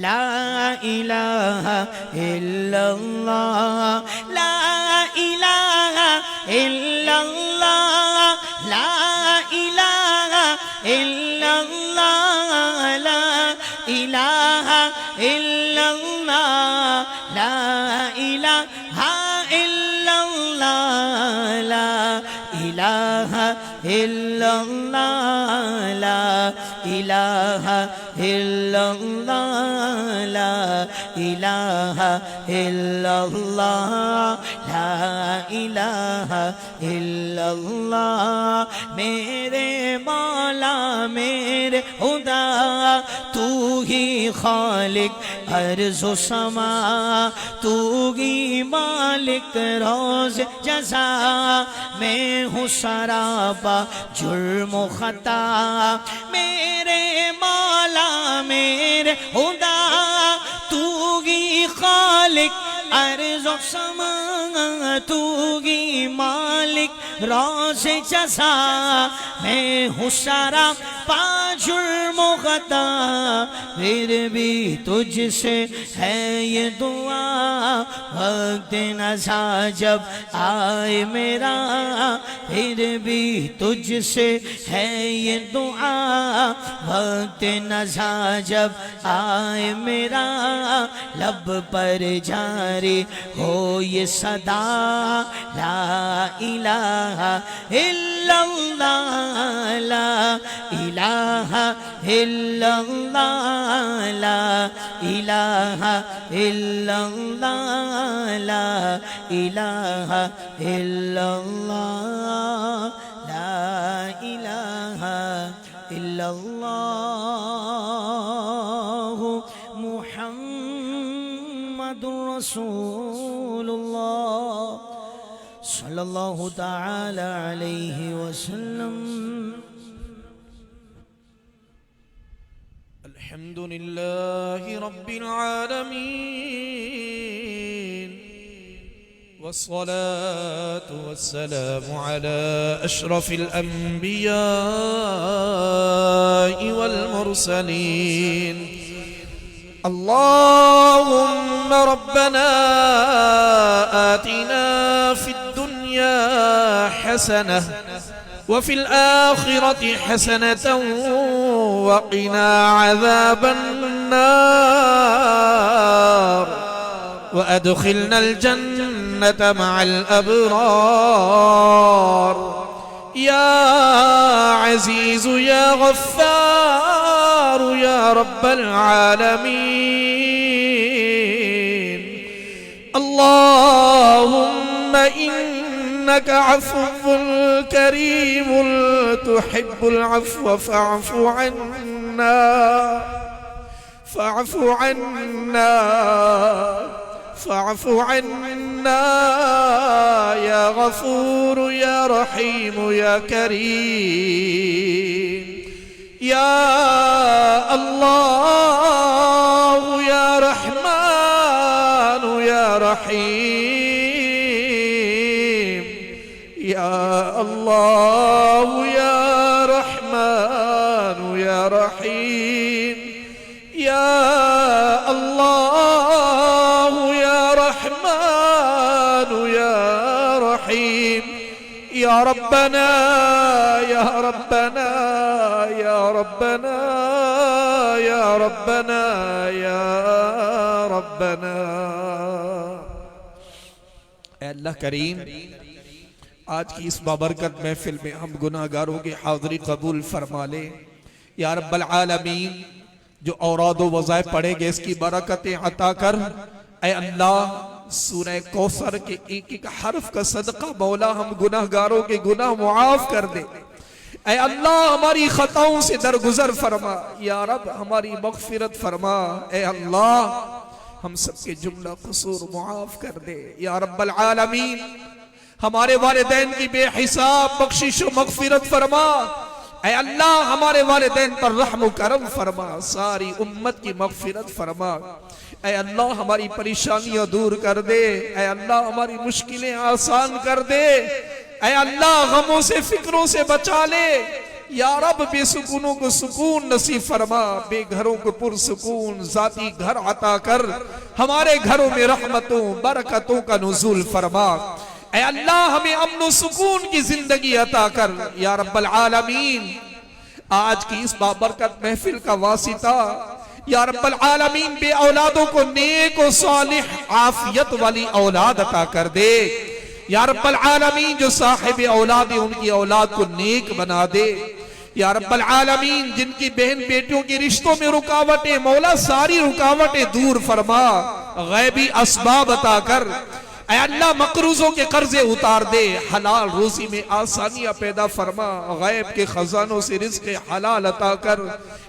لا الہ الا اللہ لا الہ الا اللہ لا الہ الا اللہ لا الہ الا اللہ لا الہ الا اللہ لا الہ الا اللہ لا الہ الا اللہ لا الہ الا اللہ لا الہ الا اللہ میرے مولا میرے خدا تو ہی خالق ارض و سما تو ہی مالک روز جزا میں ہوں سراپا جرم و خطا میرے مولا میرے خدا تو ہی خالق ارض و سما تو ہی مالک روز جزا میں ہوں سراپا جرم و خطا پھر بھی تجھ سے ہے یہ دعا وقت نزا جب آئے میرا پھر بھی تجھ سے ہے یہ دعا وقت نزا جب آئے میرا لب پر جاری ہو یہ صدا لا الہ الا اللہ لا الہ الا اللہ لا الہ الا اللہ لا الہ الا اللہ لا الہ الا اللہ محمد رسول اللہ صلی اللہ تعالی علیہ وسلم الحمد لله رب العالمين والصلاة والسلام على أشرف الأنبياء والمرسلين اللهم ربنا آتنا في الدنيا حسنة وفي الآخرة حسنة وقنا عذاب النار وأدخلنا الجنة مع الأبرار يا عزيز يا غفار يا رب العالمين اللهم إنك عفو كريم تحب العفو فاعف عنا فاعف عنا فاعف عنا يا غفور يا رحيم يا كريم يا الله يا رحمن يا رحيم يا الله يا رحمن يا رحيم يا الله يا رحمن يا رحيم يا ربنا يا ربنا يا ربنا يا ربنا يا ربنا اے اللہ کریم آج کی اس بابرکت محفل میں ہم گناہگاروں کی حاضری قبول فرما لے یا رب العالمین جو اوراد و وظائف پڑھیں گے اس کی برکتیں عطا کر اے اللہ سورہ کوثر کے ایک ایک حرف کا صدقہ مولا ہم گناہگاروں کے گناہ معاف کر دے اے اللہ ہماری خطاؤں سے درگزر فرما یا رب ہماری مغفرت فرما اے اللہ ہم سب کے جملہ قصور معاف کر دے یا رب العالمین ہمارے والدین کی بے حساب بخشش و مغفرت فرما اے اللہ ہمارے والدین پر رحم و کرم فرما ساری امت کی مغفرت فرما اے اللہ ہماری پریشانیاں دور کر دے اے اللہ ہماری مشکلیں آسان کر دے اے اللہ غموں سے فکروں سے بچا لے یا رب بے سکونوں کو سکون نصیب فرما، بے گھروں کو پرسکون ذاتی گھر عطا کر، ہمارے گھروں میں رحمتوں برکتوں کا نزول فرما۔ اے اللہ ہمیں امن و سکون کی زندگی عطا کر یا رب العالمین۔ آج کی اس بابرکت محفل کا واسطہ یا رب العالمین بے اولادوں کو نیک و صالح عافیت والی اولاد عطا کر دے یا رب العالمین۔ جو صاحب اولاد ہیں ان کی اولاد کو نیک بنا دے یا رب العالمین۔ جن کی بہن بیٹیوں کی رشتوں میں رکاوٹیں، مولا ساری رکاوٹیں دور فرما، غیبی اسباب عطا کر۔ اے اللہ مقروضوں کے قرضے اتار دے، حلال روزی میں آسانیاں پیدا فرما، غیب کے خزانوں سے رزق حلال عطا کر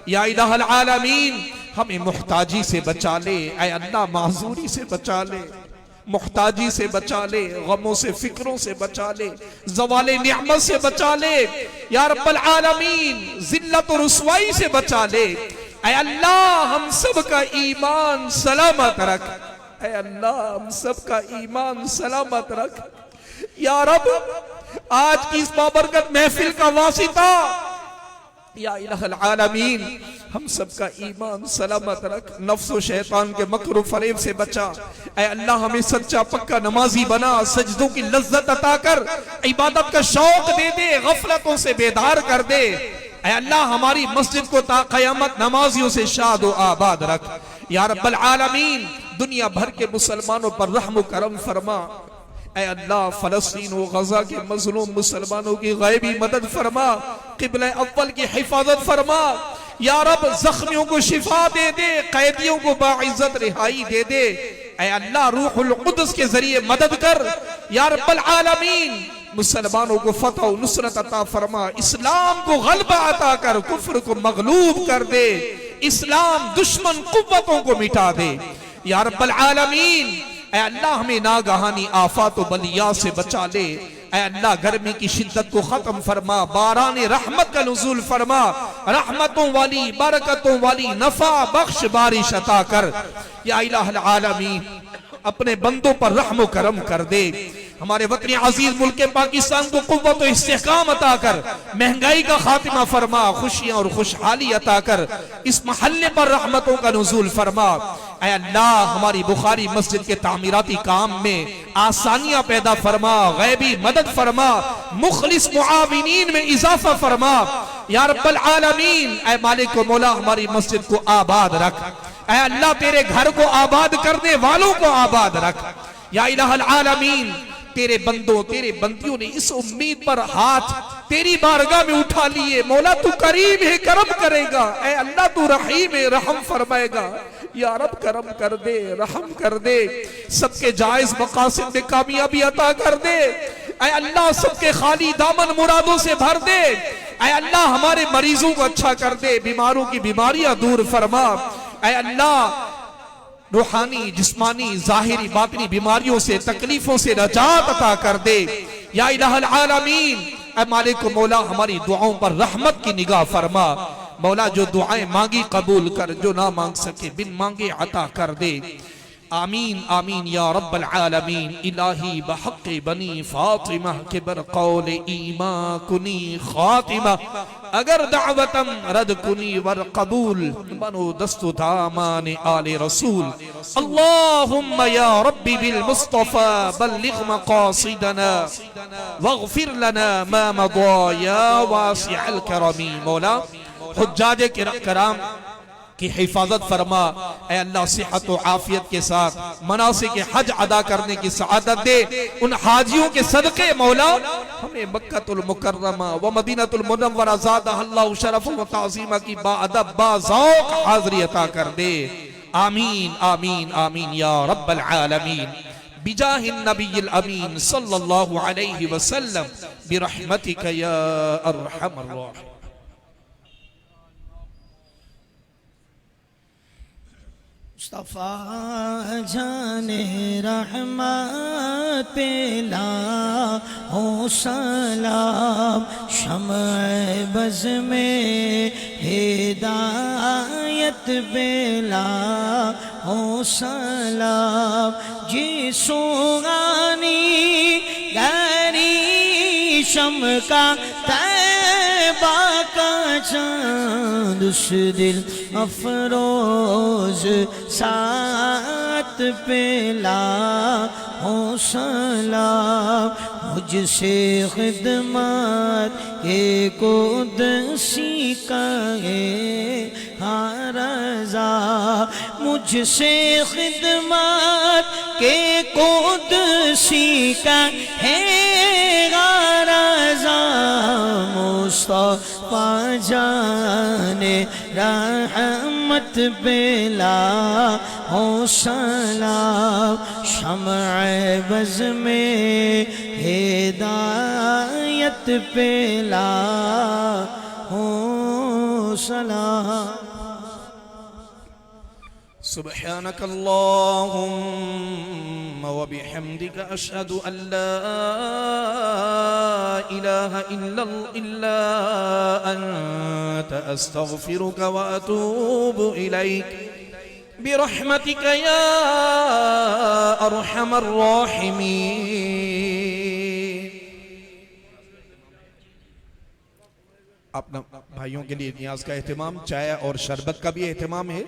یا الہ العالمین۔ ہمیں محتاجی سے بچا لے اے اللہ، معذوری سے بچا لے، محتاجی سے بچا لے، غموں سے فکروں سے بچا لے، زوال نعمت سے بچا لے یا رب العالمین، ذلت و رسوائی سے بچا لے۔ اے اللہ ہم سب کا ایمان سلامت رکھ، اے اللہ ہم سب کا ایمان سلامت رکھ یا رب۔ آج کی اس بابرکت محفل کا واسطہ یا الہ العالمین، ہم سب کا ایمان سلامت رکھ، نفس و شیطان کے مکر و فریب سے بچا۔ اے اللہ ہمیں سچا پکا نمازی بنا، سجدوں کی لذت عطا کر، عبادت کا شوق دے دے، غفلتوں سے بیدار کر دے۔ اے اللہ ہماری مسجد کو تا قیامت نمازیوں سے شاد و آباد رکھ یا رب العالمین۔ دنیا بھر کے مسلمانوں پر رحم و کرم فرما۔ اے اللہ فلسطین و غزہ کے مظلوم مسلمانوں کی غیبی مدد فرما، قبلہ اول کی حفاظت فرما یا رب۔ زخمیوں کو شفا دے دے، قیدیوں کو باعزت رہائی دے دے۔ اے اللہ روح القدس کے ذریعے مدد کر یا رب العالمین۔ مسلمانوں کو فتح و نصرت عطا فرما، اسلام کو غلبہ عطا کر، کفر کو مغلوب کر دے، اسلام دشمن قوتوں کو مٹا دے یا رب العالمین۔ اے اللہ ہمیں ناگہانی آفات و بلیات سے بچا لے۔ اے اللہ گرمی کی شدت کو ختم فرما، باران رحمت کا نزول فرما، رحمتوں والی برکتوں والی نفع بخش بارش عطا کر یا الہ العالمین۔ اپنے بندوں پر رحم و کرم کر دے، ہمارے وطن عزیز ملک پاکستان کو قوت و استحکام عطا کر، مہنگائی کا خاتمہ فرما، خوشیاں اور خوشحالی عطا کر، اس محلے پر رحمتوں کا نزول فرما۔ اے اللہ ہماری بخاری مسجد کے تعمیراتی کام میں آسانیاں پیدا فرما، غیبی مدد فرما، مخلص معاونین میں اضافہ فرما یا رب العالمین۔ اے مالک و مولا ہماری مسجد کو آباد رکھ، اے اللہ تیرے گھر کو آباد کرنے والوں کو آباد رکھ یا الہ العالمین۔ تیرے بندوں تیرے بندیوں نے اس امید پر ہاتھ تیری بارگاہ میں اٹھا لیے، مولا تو کریم ہے کرم کرے گا، اے اللہ تو رحیم ہے رحم فرمائے گا یا رب۔ کرم کر دے، رحم کر دے، سب کے جائز مقاصد میں کامیابی عطا کر دے۔ اے اللہ سب کے خالی دامن مرادوں سے بھر دے۔ اے اللہ ہمارے مریضوں کو اچھا کر دے، بیماروں کی بیماریاں دور فرما۔ اے اللہ روحانی جسمانی ظاہری باطنی بیماریوں سے تکلیفوں سے نجات عطا کر دے یا الہ العالمین۔ اے مالک و مولا ہماری دعاؤں پر رحمت کی نگاہ فرما، مولا جو دعائیں مانگی قبول کر، جو نہ مانگ سکے بن مانگے عطا کر دے۔ آمین آمین یا رب العالمین۔ الہی بحق بنی فاطمہ کے برقول ایمان کنی خاتمہ، اگر دعوتم رد کنی ورقبول، بنو دست دامان آل رسول۔ اللہم یا ربی بالمصطفى بلغ مقاصدنا واغفر لنا ما مضى یا واسع الکرم۔ مولا حجاج کرام کی حفاظت فرما، اے اللہ صحت و عافیت کے ساتھ مناسک حج ادا کرنے کی سعادت دے۔ ان حاجیوں کے صدقے مولا ہمیں مکہ المکرمہ و مدینہ المنورہ زادہ اللہ شرف و تعظیمہ کی با ادب با ذوق حاضری عطا کر دے۔ آمین آمین آمین یا رب العالمین۔ بجاہ النبی الامین صلی اللہ علیہ وسلم برحمتک یا ارحم الراحمین۔ مصطفیٰ جان رحمت پہ لاؤ سلام، شمع بز میں ہدایت پہ لاؤ سلام، جسوانی گری شم کا کا چاند اس دل افروز ساتھ پلا ہو سلام مجھ سے خدمات کے قدسی کا ہے رضا مجھ سے خدمات کے قدسی کا ہے رضا مصطفیٰ جان رحمت بلا ہو سلام شمع بز میں ہدایت پلا ہو سلام سبحانك اللهم وبحمدك أشهد أن لا إله إلا أنت أستغفرك وأتوب إليك برحمتك يا أرحم الراحمين. اپنا بھائیوں کے لیے نیاز کا اہتمام چائے اور شربت کا بھی اہتمام ہے.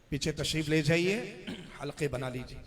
پیچھے تشریف لے جائیے حلقے بنا لیجیے.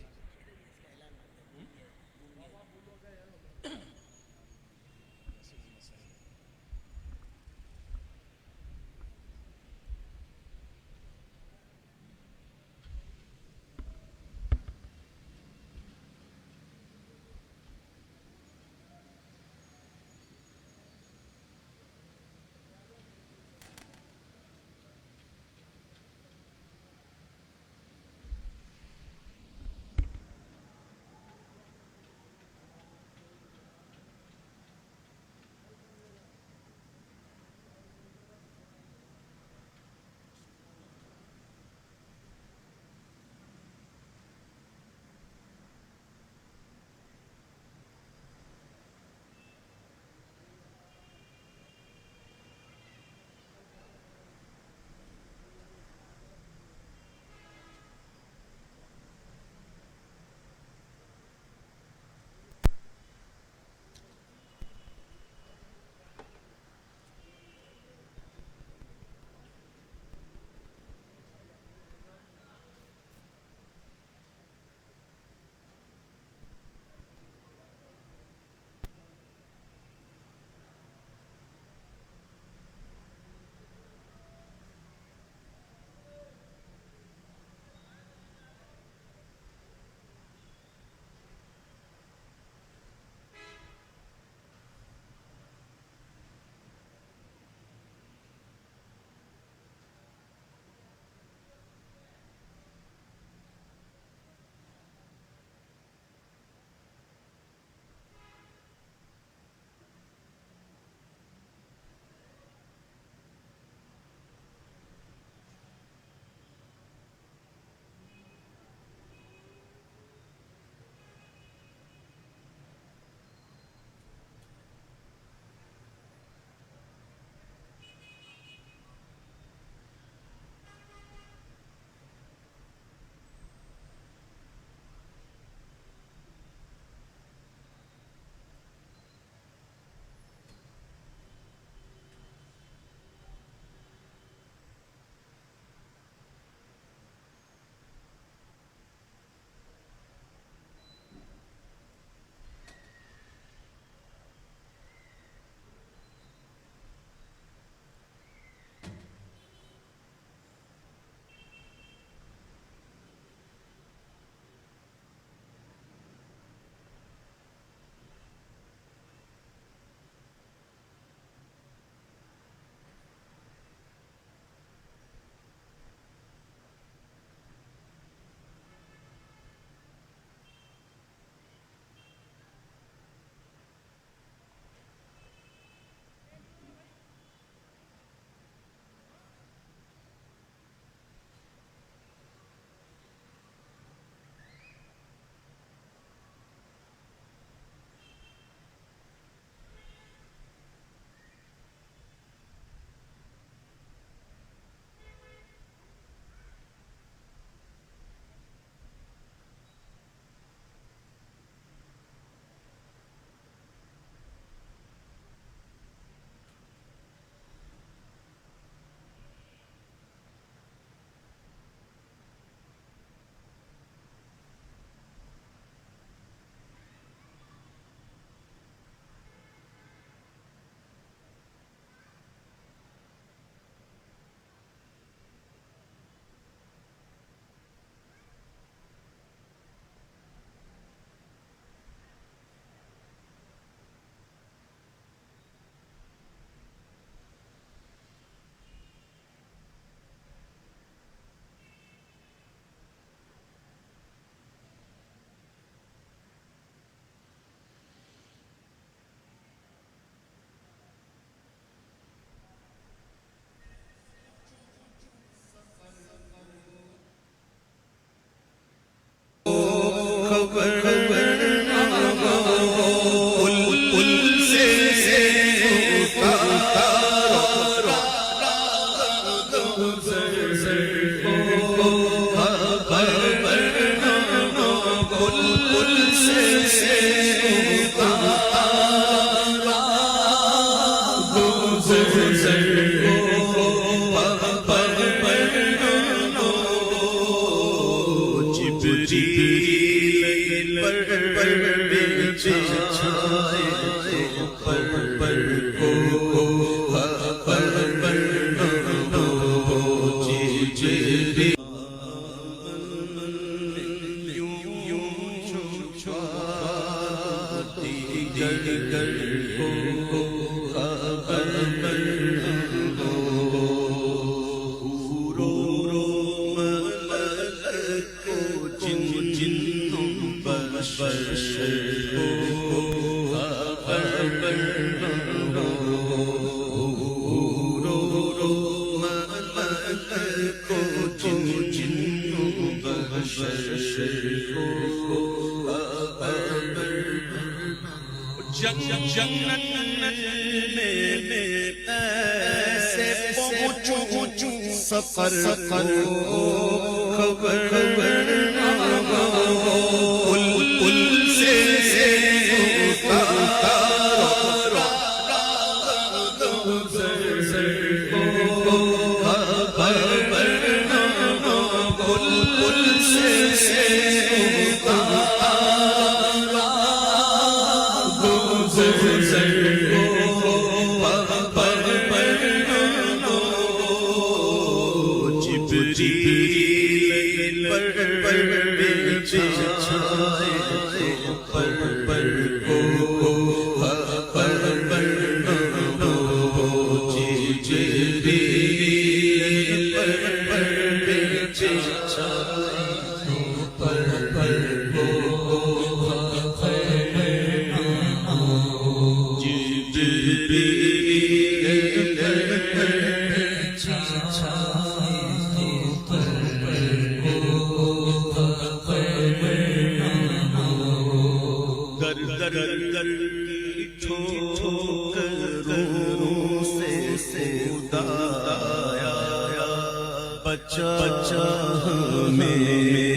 جنت میں ایسے پہنچوں سفر خبر پل سے بچہ ہمیں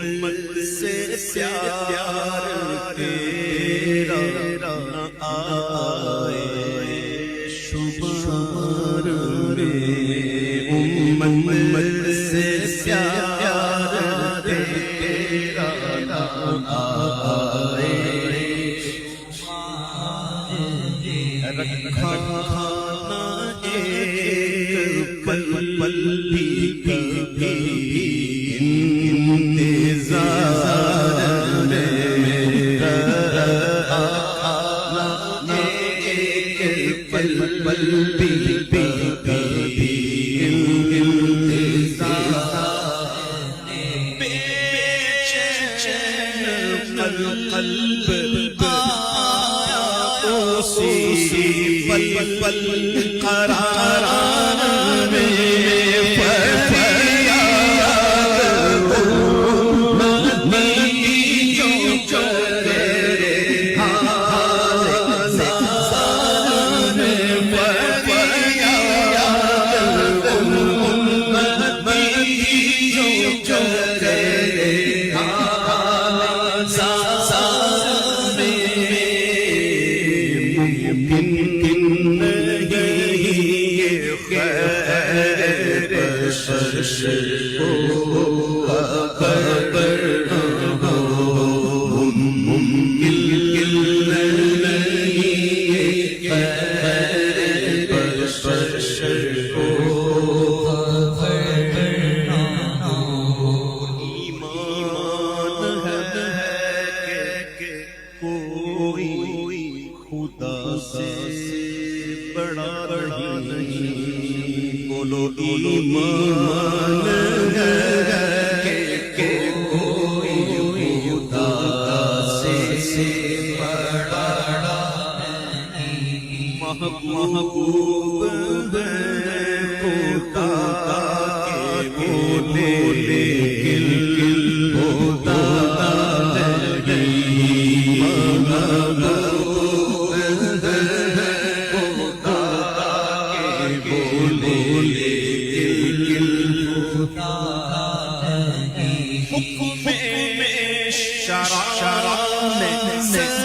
امت سے پیار تیرا نہ آئے شمار میں، امت سے پیار تیرا نہ آئے رکھا نہ ایک پل پل بھی کبھی انتظار میرا ایک پل پل بھی کبھی انتظار بے چین قلب آیا اسی پل پل قرار میں ایمان ہے کہ کوئی خدا سے بڑا محبوب ہے خدا کے بولے لیکن خدا نہیں محبوب ہے خدا کے بولے حکم شرع میں